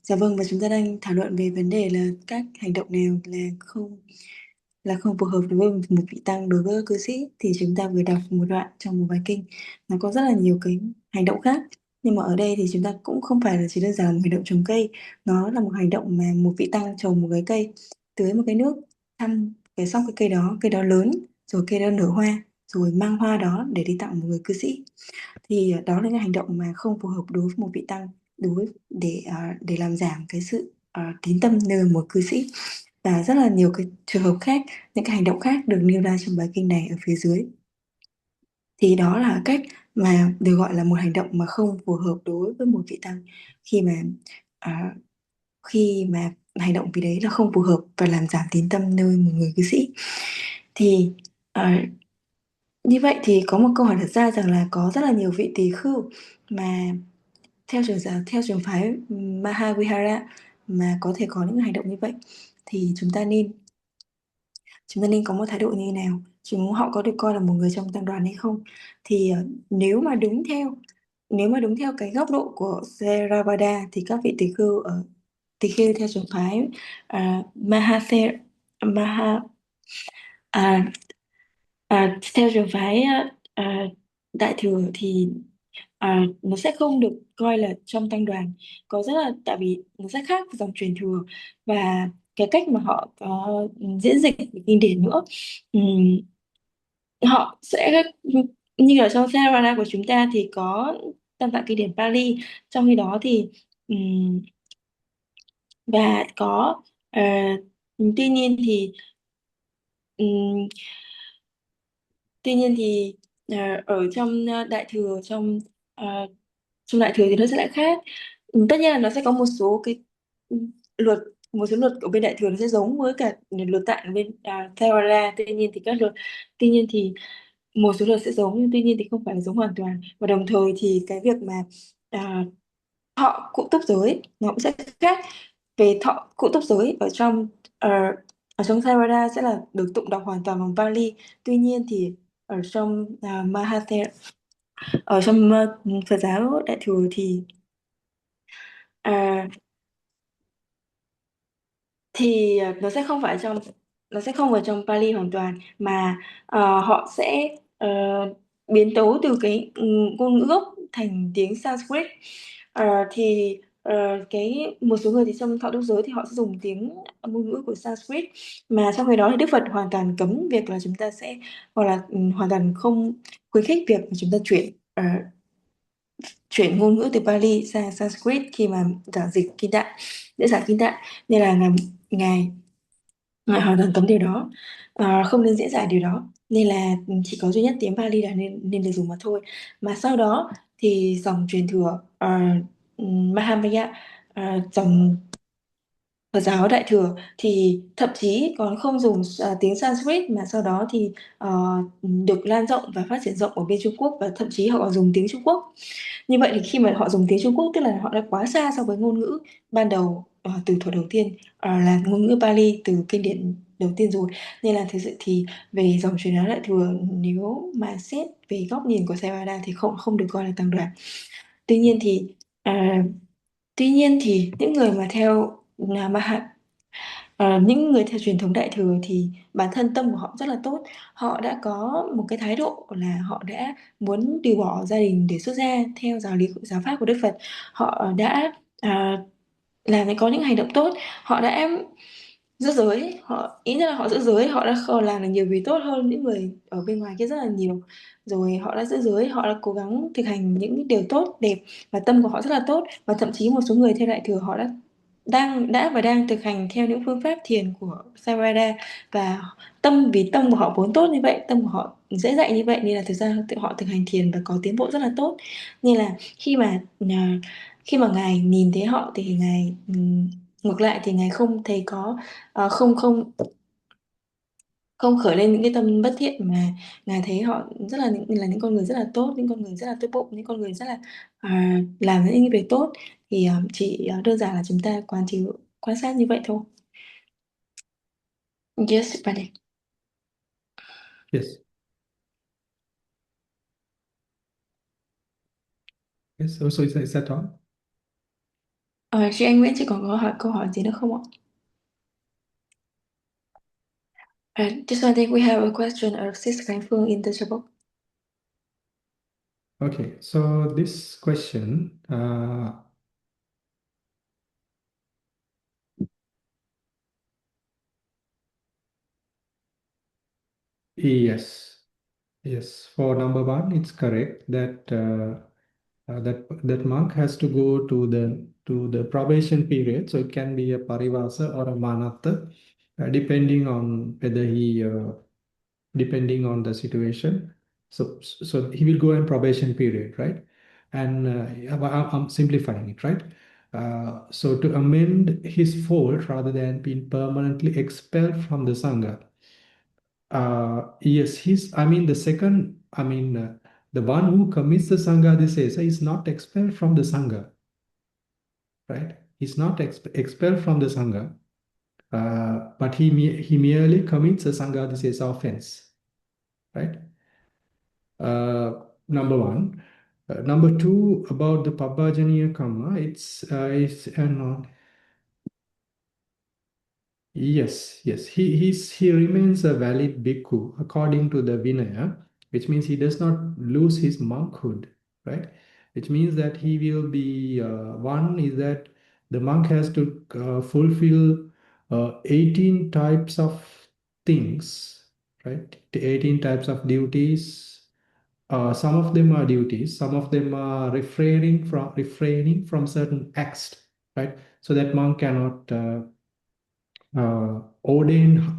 [SPEAKER 1] Dạ vâng, và chúng ta đang thảo luận về vấn đề là các hành động nào là không là không phù hợp đối với một vị tăng, đối với cư sĩ, thì chúng ta vừa đọc một đoạn trong một bài kinh, nó có rất là nhiều cái hành động khác. Nhưng mà ở đây thì chúng ta cũng không phải là chỉ đơn giản là một hành động trồng cây, nó là một hành động mà một vị tăng trồng một cái cây, tưới một cái nước, thăm cái xong cái cây đó lớn, rồi cây đó nở hoa, rồi mang hoa đó để đi tặng một người cư sĩ. Thì đó là những hành động mà không phù hợp đối với một vị tăng, đối để làm giảm cái sự tín tâm nơi một cư sĩ. Và rất là nhiều cái trường hợp khác, những cái hành động khác được nêu ra trong bài kinh này ở phía dưới. Thì đó là cách mà được gọi là một hành động mà không phù hợp đối với một vị tăng, khi mà à, khi mà hành động vì đấy là không phù hợp và làm giảm tín tâm nơi một người cư sĩ. Thì như vậy thì có một câu hỏi đặt ra rằng là có rất là nhiều vị tỳ khưu mà theo trường phái Mahavihara mà có thể có những hành động như vậy, thì chúng ta nên có một thái độ như thế nào, họ có được coi là một người trong tăng đoàn hay không. Thì nếu mà đúng theo cái góc độ của Theravada thì các vị tỳ khưu theo trường phái Mahathe Maha à, theo trường phái Đại Thừa thì nó sẽ không được coi là trong tăng đoàn, có rất là tại vì nó sẽ khác với dòng truyền thừa và cái cách mà họ có diễn dịch kinh điển nữa. Ừm, Họ sẽ như ở trong Theravada của chúng ta thì có tam tạng kinh điển Pali, trong khi đó thì ừm, và có tuy nhiên thì ừm, tuy nhiên thì ở trong Đại Thừa ờ, trong Đại Thừa thì nó sẽ lại khác. Tất nhiên là nó sẽ có một số cái ừ, luật một số luật ở bên Đại Thừa nó sẽ giống với cả luật tạng ở bên Theravada. Tuy nhiên thì một số luật sẽ giống, nhưng tuy nhiên thì không phải là giống hoàn toàn. Và đồng thời thì cái việc mà à, thọ cụ túc giới nó cũng sẽ khác. Về thọ cụ túc giới ờ, ở trong Theravada sẽ là được tụng đọc hoàn toàn bằng Pali. Tuy nhiên thì ở trong ở trong Phật giáo Đại thừa thì à, nó sẽ không ở trong Pali hoàn toàn, mà họ sẽ biến tấu từ cái ngôn ngữ gốc thành tiếng Sanskrit. Thì cái một số người thì trong thọ túc giới thì họ sẽ dùng tiếng ngôn ngữ của Sanskrit, mà trong khi đó thì Đức Phật hoàn toàn cấm việc là chúng ta sẽ, hoặc là hoàn toàn không khuyến khích việc mà chúng ta chuyển ngôn ngữ từ Pali sang Sanskrit khi mà giảng dịch kinh tạng, diễn giải kinh tạng. Nên là ngài ngài hoàn toàn cấm điều đó, không nên diễn giải điều đó, nên là chỉ có duy nhất tiếng Pali là nên được dùng mà thôi. Mà sau đó thì dòng truyền thừa Mahamaya, dòng Phật giáo Đại thừa thì thậm chí còn không dùng tiếng Sanskrit, mà sau đó thì được lan rộng và phát triển rộng ở bên Trung Quốc, và thậm chí họ còn dùng tiếng Trung Quốc. Như vậy thì khi mà họ dùng tiếng Trung Quốc tức là họ đã quá xa so với ngôn ngữ ban đầu, từ thuở đầu tiên là ngôn ngữ Pali từ kinh điển đầu tiên rồi. Nên là thực sự thì về dòng truyền nói Đại thừa, nếu mà xét về góc nhìn của Theravada thì không không được coi là tăng đoàn. Tuy nhiên thì à, tuy nhiên thì những người mà theo những người theo truyền thống Đại thừa thì bản thân tâm của họ rất là tốt. Họ đã có một cái thái độ là họ đã muốn từ bỏ gia đình để xuất gia theo giáo pháp của Đức Phật. Họ đã có những hành động tốt. Họ đã giữ giới, ý là họ giữ giới, họ đã không làm được nhiều việc tốt hơn những người ở bên ngoài kia rất là nhiều. Rồi họ đã giữ giới, họ đã cố gắng thực hành những điều tốt đẹp, và tâm của họ rất là tốt. Và thậm chí một số người theo Đại thừa họ đã và đang thực hành theo những phương pháp thiền của Theravada, và vì tâm của họ vốn tốt như vậy, tâm của họ dễ dạy như vậy, nên là thực ra họ thực hành thiền và có tiến bộ rất là tốt. Nên là khi mà ngài nhìn thấy họ thì ngài ngược lại thì ngài không thấy có không không không khởi lên những cái tâm bất thiện, mà ngài thấy họ những con người rất là tốt, những con người rất là tốt bụng, những con người rất là làm những việc tốt. Thì chỉ đơn giản là chúng ta quan sát như vậy thôi. Yes, bạn này.
[SPEAKER 2] Yes. Yes. So is that all?
[SPEAKER 1] Chị Anh Nguyễn, chị còn có câu hỏi gì nữa không ạ? Just one thing, we have a question of Sis Khánh Phương in the chat box.
[SPEAKER 2] Okay, so this question, yes, for number one, it's correct that that monk has to go to the probation period. So it can be a parivasa or a manatta, depending on whether he depending on the situation. So he will go in probation period, right? And I'm simplifying it, right? So to amend his fault rather than being permanently expelled from the sangha. Yes, the second, the one who commits the sangha disesa is not expelled from the sangha, right? He's not expelled from the sangha, but he merely commits a sangha disesa offense, right? Number one. Number two, about the Pabbajaniya karma, it's no, yes. He remains a valid bhikkhu according to the Vinaya, which means he does not lose his monkhood, right? Which means that he will be one is that the monk has to fulfill 18 types of things, right? The 18 types of duties. Some of them are duties, some of them are refraining from certain acts, right? So that monk cannot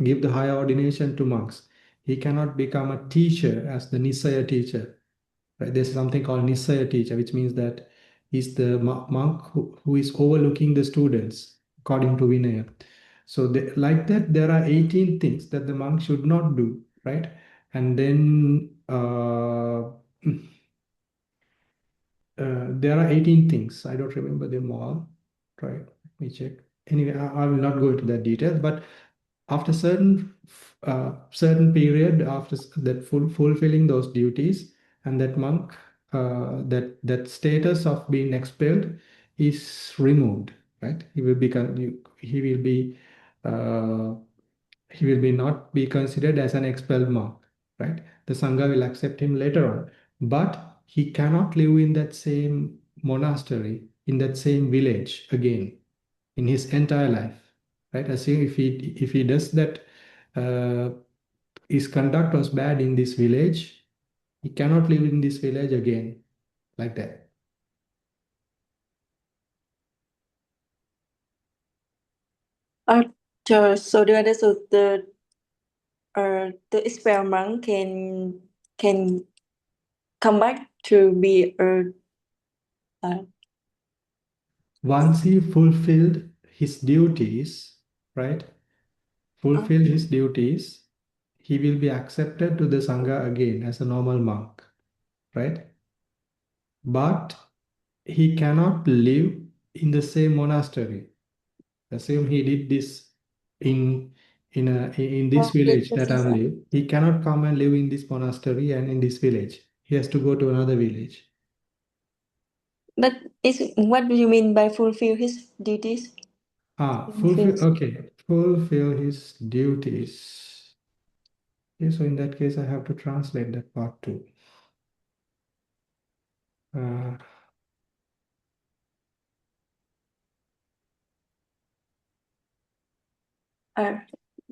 [SPEAKER 2] give the higher ordination to monks. He cannot become a teacher as the Nisaya teacher. Right? There's something called Nisaya teacher, which means that he's the monk who is overlooking the students according to Vinaya. So like that, there are 18 things that the monk should not do, right? And then there are 18 things. I don't remember them all. Right? Let me check. Anyway, I will not go into that detail, but after certain period, after that fulfilling those duties, and that monk, that status of being expelled is removed, right? Uh, he will be not be considered as an expelled monk, right? The sangha will accept him later on, but he cannot live in that same monastery, in that same village again in his entire life, right? Assume if he does that, uh, his conduct was bad in this village, he cannot live in this village again, like that.
[SPEAKER 1] So do you understand the expelled monk can come back to be uh,
[SPEAKER 2] Once he fulfilled his duties, right? Fulfilled his duties, he will be accepted to the sangha again as a normal monk, right? But he cannot live in the same monastery. Assume he did this in in this village that I'm live. He cannot come and live in this monastery and in this village. He has to go to another village.
[SPEAKER 1] But what do you mean by fulfill his duties?
[SPEAKER 2] Fulfill his duties. Okay, so in that case, I have to translate that part too. Uh,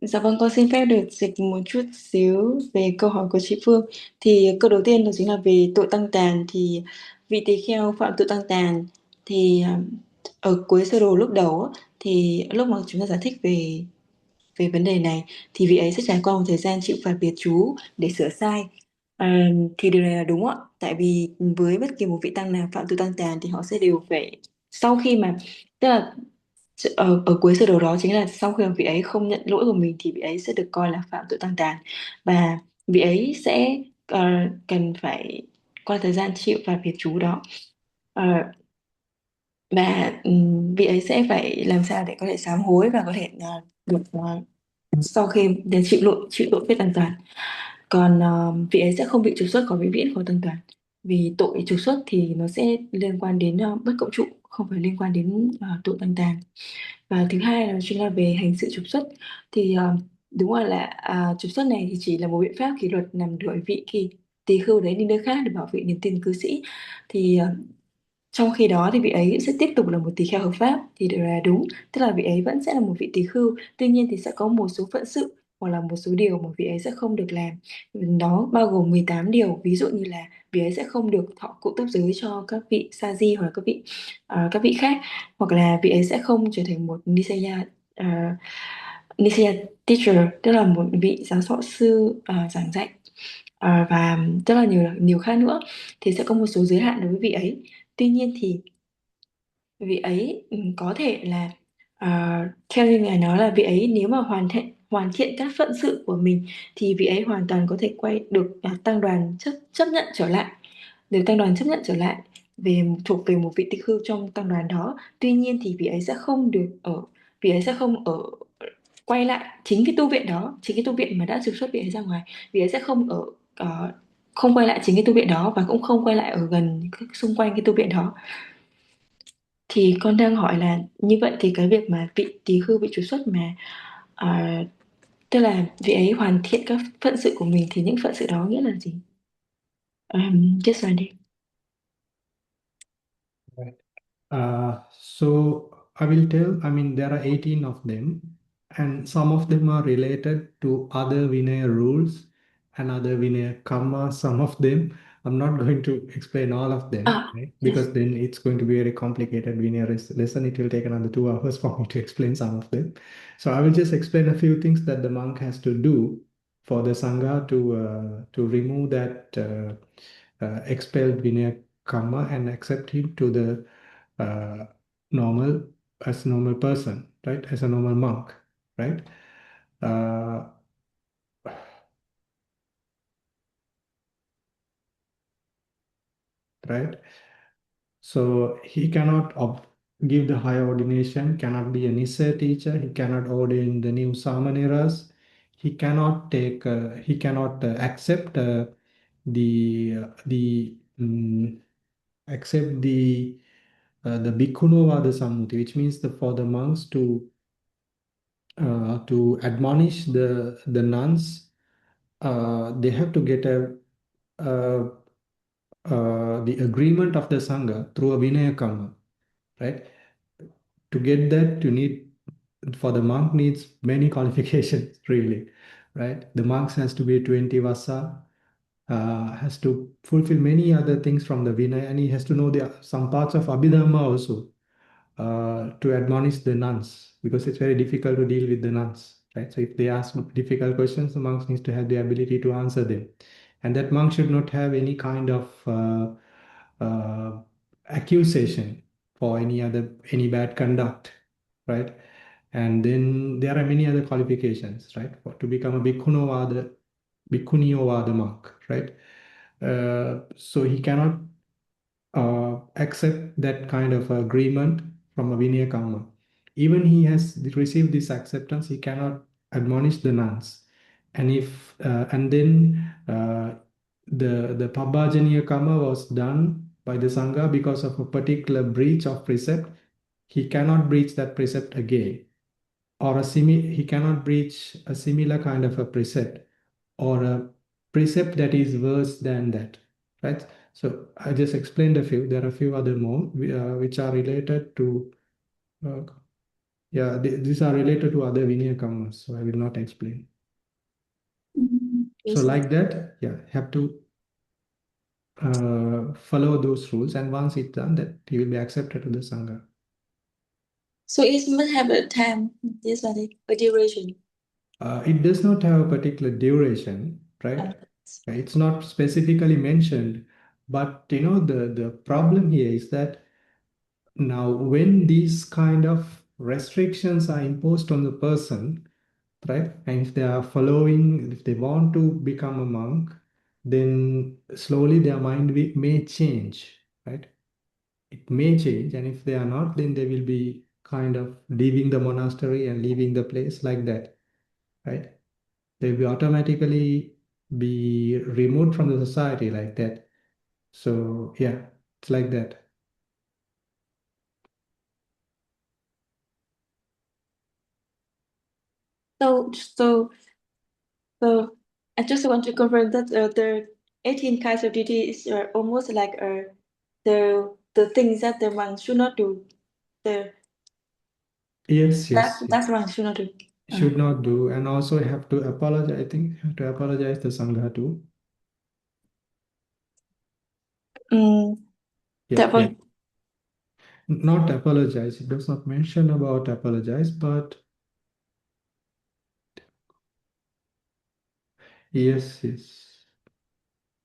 [SPEAKER 1] Dạ vâng, con xin phép được dịch một chút xíu về câu hỏi của chị Phương. Thì câu đầu tiên đó chính là về tội tăng tàn. Thì vị tỳ kheo phạm tội tăng tàn thì ở cuối sơ đồ lúc đầu á, thì lúc mà chúng ta giải thích về về vấn đề này thì vị ấy sẽ trải qua một thời gian chịu phạt biệt chú để sửa sai. Thì điều này là đúng ạ, tại vì với bất kỳ một vị tăng nào phạm tội tăng tàn thì họ sẽ đều phải sau khi mà tức là ở cuối sơ đồ đó chính là sau khi mà vị ấy không nhận lỗi của mình thì vị ấy sẽ được coi là phạm tội tăng tàn, và vị ấy sẽ cần phải qua thời gian chịu phạt biệt chú đó. Ờ, và vị ấy sẽ phải làm sao để có thể sám hối và có thể được sau khi để chịu tội biết tăng toàn. Còn vị ấy sẽ không bị trục xuất khỏi vĩnh viễn khỏi tăng toàn, vì tội trục xuất thì nó sẽ liên quan đến bất cộng trụ, không phải liên quan đến tội tăng tàn. Và thứ hai là chính là về hành sự trục xuất. Thì đúng rồi là trục xuất này thì chỉ là một biện pháp kỷ luật nhằm đuổi vị tỳ khưu đấy đi nơi khác để bảo vệ niềm tin cư sĩ. Thì trong khi đó thì vị ấy sẽ tiếp tục là một tỳ kheo hợp pháp thì điều là đúng, tức là vị ấy vẫn sẽ là một vị tỳ khưu, tuy nhiên thì sẽ có một số phận sự hoặc là một số điều mà vị ấy sẽ không được làm. Nó bao gồm 18 điều, ví dụ như là vị ấy sẽ không được thọ cụ túc giới cho các vị sa di hoặc là các vị khác, hoặc là vị ấy sẽ không trở thành một Nisaya Nisaya teacher, tức là một vị giáo thọ sư giảng dạy. Và rất là nhiều nhiều khác nữa, thì sẽ có một số giới hạn đối với vị ấy. Tuy nhiên thì vị ấy có thể là theo như ngài nói là vị ấy nếu mà hoàn thiện các phận sự của mình thì vị ấy hoàn toàn có thể quay được tăng đoàn chấp nhận trở lại, được tăng đoàn chấp nhận trở lại thuộc về một vị tỳ khưu trong tăng đoàn đó. Tuy nhiên thì vị ấy sẽ không ở quay lại chính cái tu viện đó, chính cái tu viện mà đã trục xuất vị ấy ra ngoài. Vị ấy sẽ không quay lại chính cái tu viện đó và cũng không quay lại ở gần xung quanh cái tu viện đó. Thì con đang hỏi là như vậy thì cái việc mà vị tỳ khưu bị trục xuất mà tức là vị ấy hoàn thiện các phận sự của mình thì những phận sự đó nghĩa là gì? Just là đi.
[SPEAKER 2] Right. So I will tell, I mean, there are 18 of them, and some of them are related to other Vinaya rules and other Vinaya karma. Some of them, I'm not going to explain all of them, right?
[SPEAKER 1] Yes.
[SPEAKER 2] Because then it's going to be a very complicated Vinaya lesson. It will take another 2 hours for me to explain some of them. So I will just explain a few things that the monk has to do for the Sangha to remove that expelled Vinaya karma and accept him to the uh, normal as a normal person, right? As a normal monk, right? Uh, right. So he cannot give the higher ordination, cannot be a Nissa teacher, he cannot ordain the new Samaneras, he cannot accept the accept the Bhikkhunovada Sammuti, which means for the monks to admonish the nuns, they have to get uh, the agreement of the Sangha through a Vinaya Karma, right? To get that, for the monk needs many qualifications, really, right? The monks has to be 20 vasa, has to fulfill many other things from the Vinaya, and he has to know some parts of Abhidhamma also to admonish the nuns, because it's very difficult to deal with the nuns, right? So if they ask difficult questions, the monks needs to have the ability to answer them, and that monk should not have any kind of accusation for any bad conduct, right? And then there are many other qualifications, right? To become a bhikkhuniyavada monk, right? So he cannot accept that kind of agreement from a Vinaya Karma. Even he has received this acceptance, he cannot admonish the nuns. And then the Pabhajaniya Karma was done by the Sangha because of a particular breach of precept. He cannot breach that precept again, or he cannot breach a similar kind of a precept, or a precept that is worse than that, right? So I just explained a few. There are a few other more which are related to, these are related to other Vinaya Karmas, so I will not explain. So
[SPEAKER 1] Yes.
[SPEAKER 2] like that, have to follow those rules, and once it's done, that he will be accepted to the Sangha.
[SPEAKER 1] So it must have a time, yes, a duration.
[SPEAKER 2] It does not have a particular duration, right? It's not specifically mentioned, but the problem here is that now when these kind of restrictions are imposed on the person, right? And if they want to become a monk, then slowly their mind may change, right? It may change, and if they are not, then they will be kind of leaving the monastery and leaving the place like that, right? They will automatically be removed from the society like that. So yeah, it's like that.
[SPEAKER 1] So I just want to confirm that the 18 kinds of duty is almost like the things that the monk should not do. The
[SPEAKER 2] Yes,
[SPEAKER 1] that
[SPEAKER 2] yes,
[SPEAKER 1] that's monk should not do.
[SPEAKER 2] should not do, and also have to apologize. I think have to apologize to Sangha too.
[SPEAKER 1] Dạ
[SPEAKER 2] Yeah,
[SPEAKER 1] vâng.
[SPEAKER 2] yeah. Not apologize. It does not mention about apologize, but yes, yes.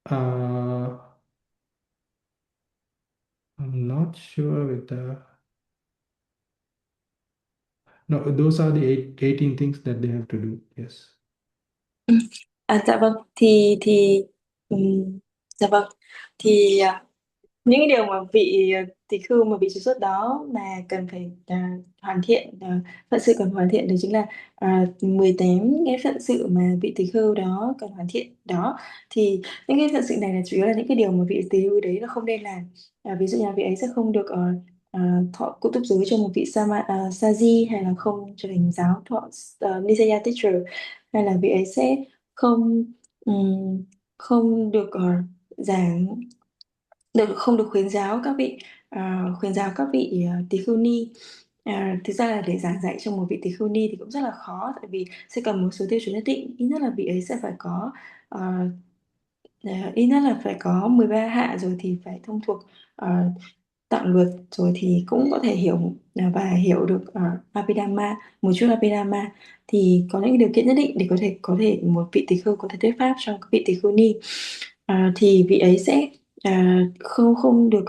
[SPEAKER 2] I'm not sure with the. No, those are the 18 things that they have to do. Yes.
[SPEAKER 1] Dạ vâng, ừm, dạ vâng, thì những cái điều mà vị tỳ khưu mà vị trục xuất đó mà cần phải hoàn thiện, phận sự cần hoàn thiện, đó chính là 18 cái phận sự mà vị tỳ khưu đó cần hoàn thiện đó. Thì những cái phận sự này là chủ yếu là những cái điều mà vị tỳ khưu đấy nó không nên làm. Ví dụ như là vị ấy sẽ không được thọ cụ túc giới cho một vị sa di, hay là không trở thành giáo thọ Nisaya teacher, hay là vị ấy sẽ không không được giảng không được khuyến giáo các vị tỳ khưu ni. Thực ra là để giảng dạy cho một vị tỳ khưu ni thì cũng rất là khó, tại vì sẽ cần một số tiêu chuẩn nhất định. Ít nhất là vị ấy sẽ phải có ờ, ít nhất là phải có 13 hạ, rồi thì phải thông thuộc ờ, tạng luật, rồi thì cũng có thể hiểu và hiểu được Abhidhamma, một chút Abhidhamma. Thì có những điều kiện nhất định để có thể một vị tỳ khưu có thể thuyết pháp cho các vị tỳ khưu ni. Thì vị ấy sẽ không không được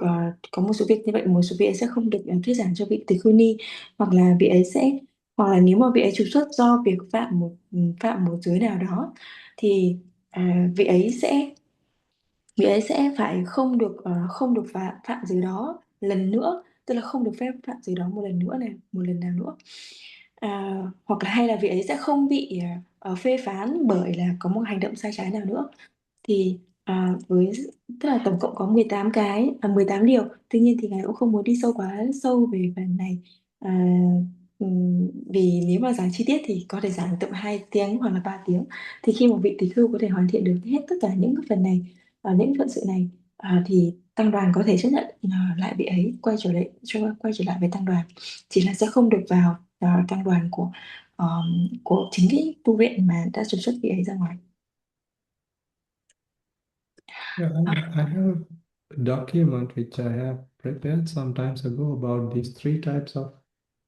[SPEAKER 1] có một số việc như vậy, một số vị ấy sẽ không được thuyết giảng cho vị tỳ khưu ni, hoặc là vị ấy sẽ, hoặc là nếu mà vị ấy trục xuất do việc phạm một giới nào đó, thì vị ấy sẽ phải không được phạm giới đó lần nữa, tức là không được phép phạm giới đó một lần nào nữa. Hoặc là hay là vị ấy sẽ không bị phê phán bởi là có một hành động sai trái nào nữa. Thì tức là tổng cộng có 18 điều. Tuy nhiên thì ngài cũng không muốn đi quá sâu về phần này. Vì nếu mà giảng chi tiết thì có thể giảng tận 2 tiếng hoặc là 3 tiếng. Thì khi một vị tỳ khưu có thể hoàn thiện được hết tất cả những cái phần này, những phận sự này, thì tăng đoàn có thể chấp nhận lại vị ấy quay trở lại với tăng đoàn, chỉ là sẽ không được vào tăng đoàn của chính cái tu viện mà đã trục xuất vị ấy ra ngoài.
[SPEAKER 2] Yeah, I have a document which I have prepared some times ago about these 3 types of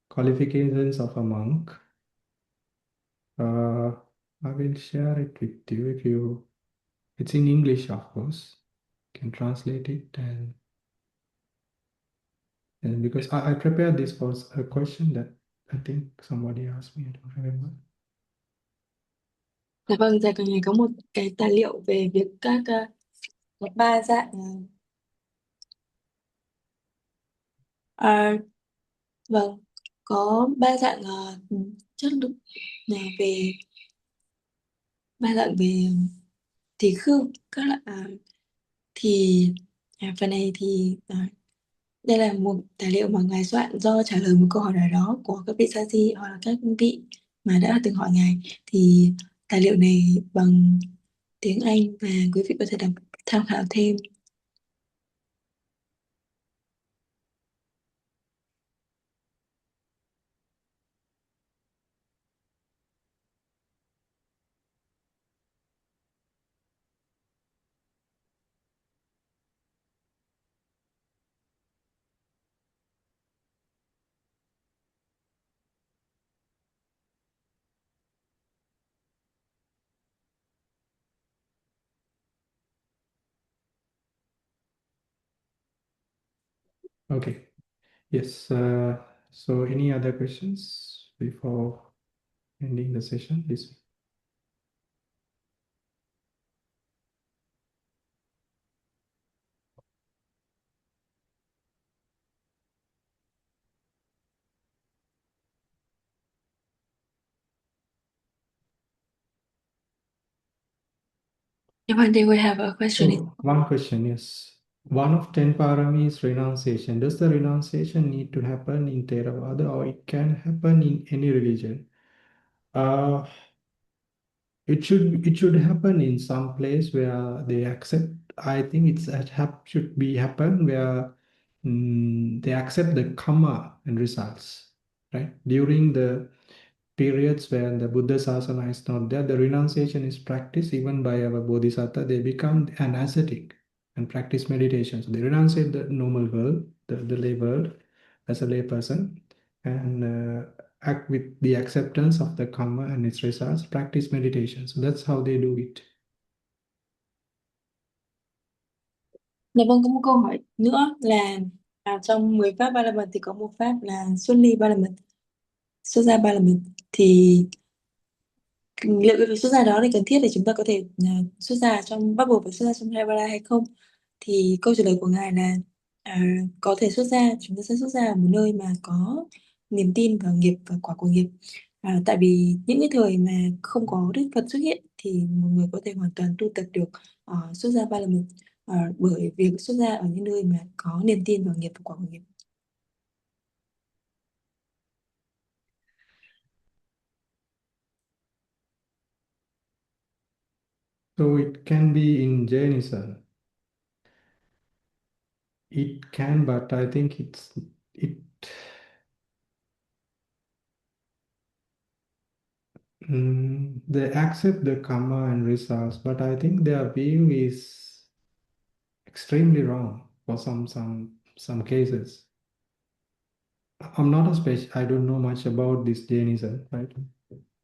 [SPEAKER 2] qualifications of a monk. I will share it with you if you. It's in English, of course. You can translate it, and because I prepared this for a question that I think somebody asked me. I don't remember.
[SPEAKER 1] Dạ vâng, giờ cần có một cái tài liệu về việc có ba dạng vâng, có ba dạng chất lượng là về ba dạng về tỷ khưu các loại thì phần này thì đây là một tài liệu mà ngài soạn do trả lời một câu hỏi nào đó của các vị sa di hoặc là các vị mà đã từng hỏi ngài. Thì tài liệu này bằng tiếng Anh và quý vị có thể tham khảo thêm.
[SPEAKER 2] Okay. Yes. So any other questions before ending the session this week?
[SPEAKER 1] If one day we have a question.
[SPEAKER 2] Oh, one question, yes. One of 10 parami is renunciation. Does the renunciation need to happen in Theravada, or it can happen in any religion? Uh, it should happen in some place where they accept. I think should be happen where they accept the karma and results, right? During the periods when the Buddha Sasana is not there, the renunciation is practiced even by our Bodhisattva. They become an ascetic and practice meditation. So they renunciate the normal world, the lay world as a lay person, and act with the acceptance of the karma and its results, practice meditation. So that's how they do it.
[SPEAKER 1] Dạ vâng, có một câu hỏi nữa là trong 10 pháp ba la mật thì có một pháp là xuất ly ba la mật, xuất gia ba la mật, thì liệu cái việc xuất gia đó thì cần thiết để chúng ta có thể xuất gia trong, bắt buộc phải xuất gia trong hai ba la hay không? Thì câu trả lời của ngài là có thể xuất gia, chúng ta sẽ xuất gia ở một nơi mà có niềm tin vào nghiệp và quả của nghiệp. Tại vì những cái thời mà không có Đức Phật xuất hiện thì một người có thể hoàn toàn tu tập được xuất gia ba la mật, bởi việc xuất gia ở những nơi mà có niềm tin vào nghiệp và quả của nghiệp.
[SPEAKER 2] So it can be in Jainism. It can, but I think they accept the karma and results, but I think their view is extremely wrong for some cases. I'm not a special, I don't know much about this Jainism, right?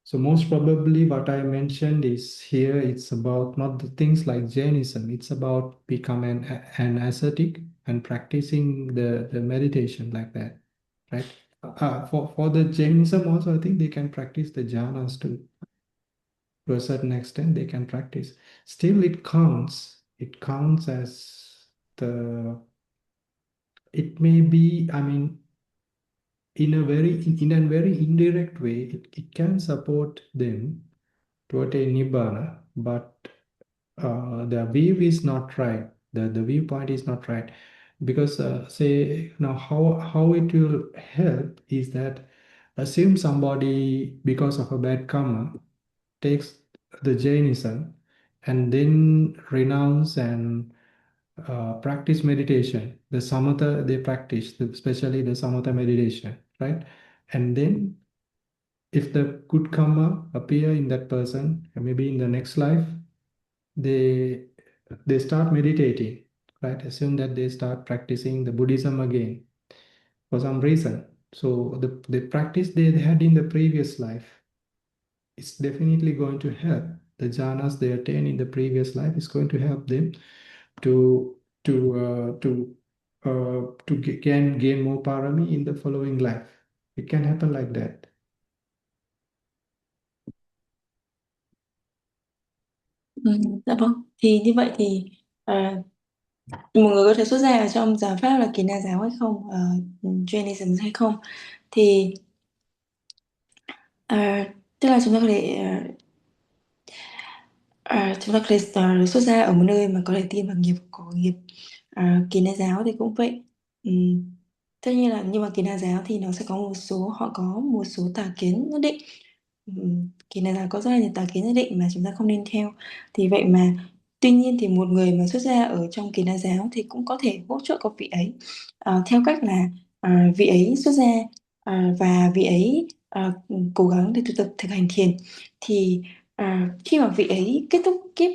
[SPEAKER 2] So most probably what I mentioned is here, it's about not the things like Jainism, it's about becoming an ascetic and practicing the meditation like that, right? For the Jainism also, I think they can practice the jhanas too. To a certain extent, they can practice. Still, it counts. It counts as it may be, I mean, in a very indirect way, it can support them toward a nibbana, but the view is not right. The viewpoint is not right, because say now how it will help is that assume somebody because of a bad karma takes the Jainism and then renounce and practice meditation. The samatha they practice, especially the samatha meditation, right? And then if the good karma appear in that person, maybe in the next life, they start meditating, right? Assume that they start practicing the Buddhism again for some reason. So the practice they had in the previous life, it's definitely going to help. The jhanas they attain in the previous life is going to help them to gain more parami in the following life. It can happen like that.
[SPEAKER 1] Dạ vâng, thì như vậy thì một người có thể xuất gia ở trong giáo pháp là Kỳ Na giáo hay không, Jainism hay không, thì tức là chúng ta có thể xuất gia ở một nơi mà có thể tin vào nghiệp của nghiệp. Kỳ Na giáo thì cũng vậy. Tất nhiên là nhưng mà Kỳ Na giáo thì nó sẽ có họ có một số tà kiến nhất định. Kỳ Na giáo có rất là nhiều tà kiến nhất định mà chúng ta không nên theo. Thì vậy mà tuy nhiên thì một người mà xuất gia ở trong Kỳ Na giáo thì cũng có thể hỗ trợ các vị ấy theo cách là vị ấy xuất gia và vị ấy cố gắng để thực hành thiền. Thì khi mà vị ấy kết thúc kiếp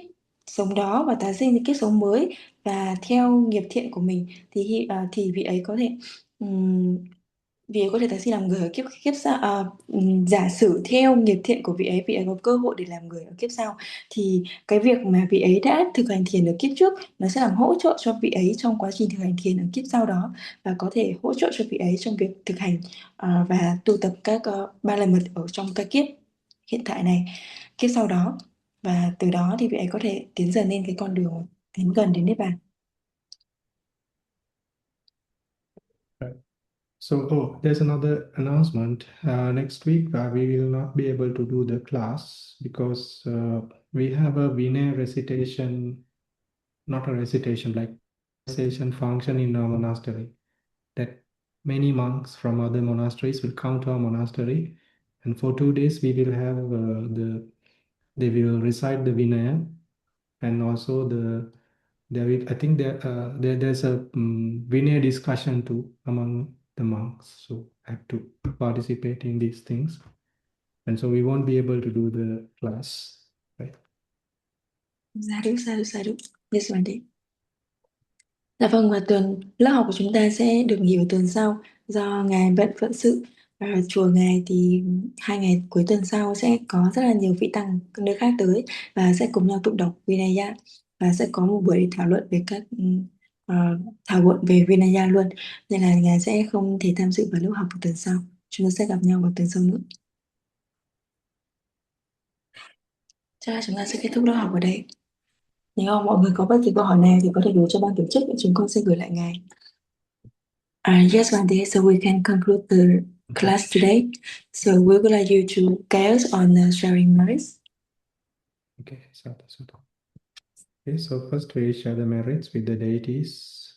[SPEAKER 1] sống đó và tái sinh những kiếp sống mới và theo nghiệp thiện của mình thì vị ấy có thể tái sinh làm người ở kiếp sau. Giả sử theo nghiệp thiện của vị ấy có cơ hội để làm người ở kiếp sau, thì cái việc mà vị ấy đã thực hành thiền ở kiếp trước nó sẽ làm hỗ trợ cho vị ấy trong quá trình thực hành thiền ở kiếp sau đó, và có thể hỗ trợ cho vị ấy trong việc thực hành và tu tập các ba la mật ở trong các kiếp hiện tại này, kiếp sau đó, và từ đó thì vị ấy có thể tiến dần lên cái con đường tiến gần đến Niết Bàn.
[SPEAKER 2] So, there's another announcement. Next week, we will not be able to do the class because we have a Vinay recitation, not a recitation, like recitation function in our monastery. That many monks from other monasteries will come to our monastery And for 2 days, we will have they will recite the Vinaya, and also I think there's a Vinaya discussion too among the monks. So I have to participate in these things, and so we won't be able to do the class, right?
[SPEAKER 1] Dạ đúng. Yes, Monday. Dạ vâng, và lớp học của chúng ta sẽ được nghỉ vào tuần sau do Ngài bận phận sự. Và chùa Ngài thì 2 ngày cuối tuần sau sẽ có rất là nhiều vị tăng các nơi khác tới và sẽ cùng nhau tụng đọc Vinaya và sẽ có một buổi để thảo luận về ờ, thảo luận về Vinaya luôn, nên là Ngài sẽ không thể tham dự vào lớp học của tuần sau. Chúng ta sẽ gặp nhau vào tuần sau nữa. Chắc là chúng ta sẽ kết thúc lớp học ở đây. Nếu mọi người có bất kỳ câu hỏi nào thì có thể gửi cho ban tổ chức và chúng con sẽ gửi lại Ngài. Yes, Vande, so we can conclude the class today. So we would like you to guide us on sharing merits.
[SPEAKER 2] Okay, sadhu. Okay, so first we share the merits with the deities.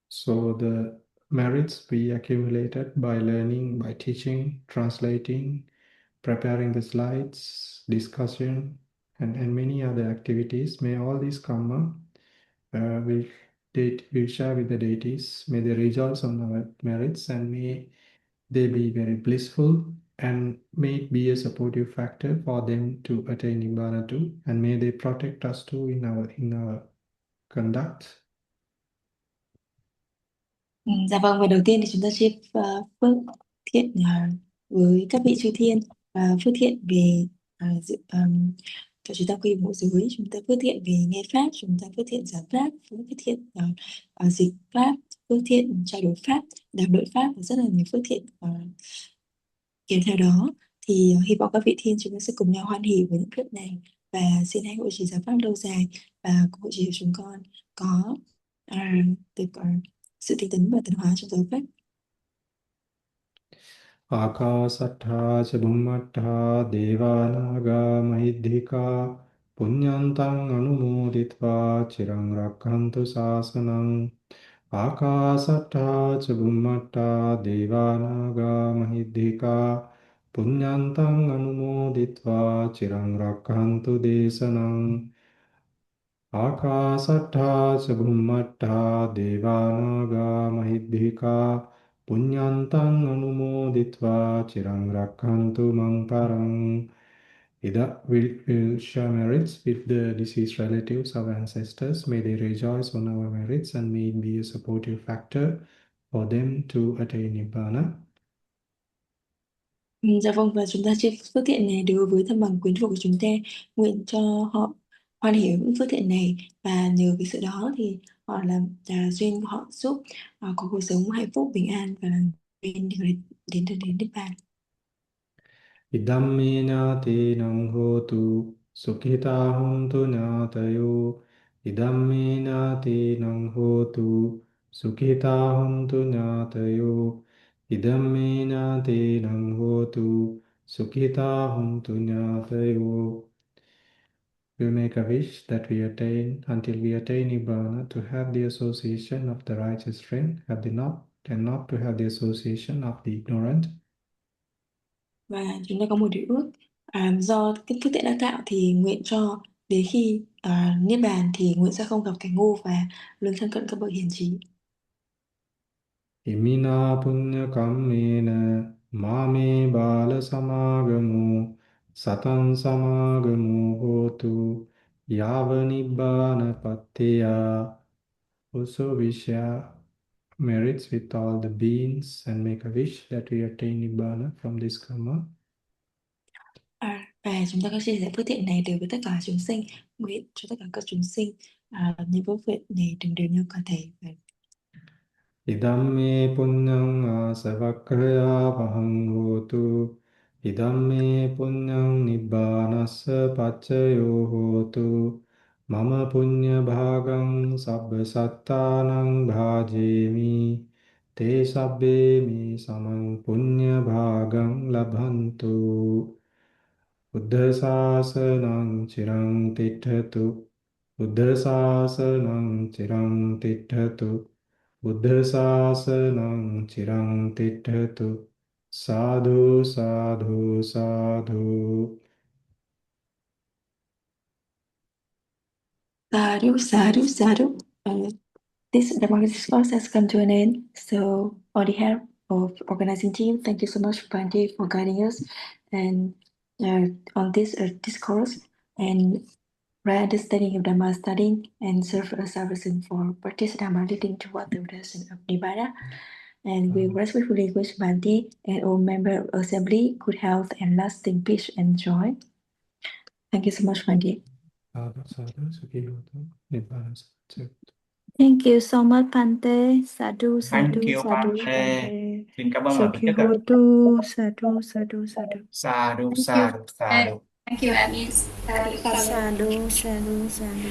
[SPEAKER 2] So the merits we accumulated by learning, by teaching, translating, preparing the slides, discussion, and many other activities. May all these karma we share with the deities. May they rejoice on our merits, and may they be very blissful, and may it be a supportive factor for them to attain Nibbana too, and may they protect us too in our conduct.
[SPEAKER 1] Dạ vâng, và đầu tiên thì chúng ta chia phước thiện với các vị chư thiên, phước thiện về cho chúng ta quy bộ giới, chúng ta phước thiện về nghe pháp, chúng ta phước thiện giảng pháp, phước thiện dịch pháp, phước thiện trao đổi pháp, đàm luận pháp và rất là nhiều phước thiện kéo theo đó. Thì hy vọng các vị thiên chúng ta sẽ cùng nhau hoan hỉ với những phước này và xin hãy hộ trì giảng pháp lâu dài và hộ trì của chúng con có được sự tinh tấn và tấn hóa trong giới pháp.
[SPEAKER 2] Akasattha ca bhummattha devanaga mahiddhika punyantang anumoditva chirang rakhantu sasanam. Akasattha ca bhummattha devanaga mahiddhika punyantang anumoditva chirang rakhantu desanam. Akasattha ca bhummattha devanaga mahiddhika punyantang anumoditva chirang rakhantu mang parang. Ida will share merits with the deceased relatives, our ancestors. May they rejoice on our merits and may it be a supportive factor for them to attain Nibbana.
[SPEAKER 1] Dạ vâng, và chúng ta chia phước thiện này đối với thân bằng quyến thuộc của chúng ta, nguyện cho họ hoan hỉ những phước thiện này và nhờ cái sự đó thì họ làm duyên của họ giúp có cuộc sống hạnh phúc bình an và duyên đến Niết Bàn.
[SPEAKER 2] Idammi ñātīnaṁ hotu sukhitā hontu ñātayo. Idammi ñātīnaṁ hotu sukhitā hontu ñātayo. Idammi ñātīnaṁ hotu sukhitā hontu ñātayo. We make a wish that we attain, until we attain Nibbana, to have the association of the righteous friend, and not to have the association of the ignorant.
[SPEAKER 1] Và chúng ta có một điều ước do cái phước thiện đã tạo thì nguyện cho đến khi Niết Bàn thì nguyện sẽ không gặp kẻ ngu và luôn thân cận các bậc hiền trí.
[SPEAKER 2] Imina punya kammena mame bala samagamu satan samagamu hotu yava nibbana pattiya. Also we share merits with all the beings and make a wish that we attain nibbana from this karma.
[SPEAKER 1] Và chúng ta có chia sẻ phước thiện này đều với tất cả chúng sinh, nguyện cho tất cả các chúng sinh những phước thiện này đừng đều nhau cả thể.
[SPEAKER 2] Idamme punyang asavakkaya vahang hotu. Idamme punyang nibbanassa paccayo hotu. Mama punya bhagang sabba sattanang bhajemi. Te sabbe mi samang punya bhagang labhantu. Buddha sasanang chirang tithatu. Buddha sasanang chirang tithatu. Buddha sasanang chirang tithatu. Sadhu, sadhu, sadhu.
[SPEAKER 1] Sadhu, sadhu, sadhu. This Dhamma discourse has come to an end. So, on behalf of organizing team, thank you so much, Bhante, for guiding us and on this discourse and right understanding of Dhamma studying and serve as a reason for practice Dhamma leading toward the realization of Nibbana. And we respectfully wish Bhante and all members of assembly good health and lasting peace and joy. Thank you so much, Bhante.
[SPEAKER 2] Sadhu, sadhu, sukhi hotu, nibbana satu.
[SPEAKER 4] Thank you so much, Bhante. Sadhu,
[SPEAKER 5] Thank
[SPEAKER 4] sadhu,
[SPEAKER 5] you,
[SPEAKER 4] sadhu,
[SPEAKER 5] Bhante.
[SPEAKER 4] Bhante.
[SPEAKER 5] Xin cảm ơn bạn tổ chức ạ.
[SPEAKER 4] Sakhihotu, sadhu, sadhu, sadhu.
[SPEAKER 5] Sadhu,
[SPEAKER 3] Thank you.
[SPEAKER 5] sadhu, sadhu.
[SPEAKER 3] Thank you, Alice.
[SPEAKER 4] Sadhu, sadhu, sadhu.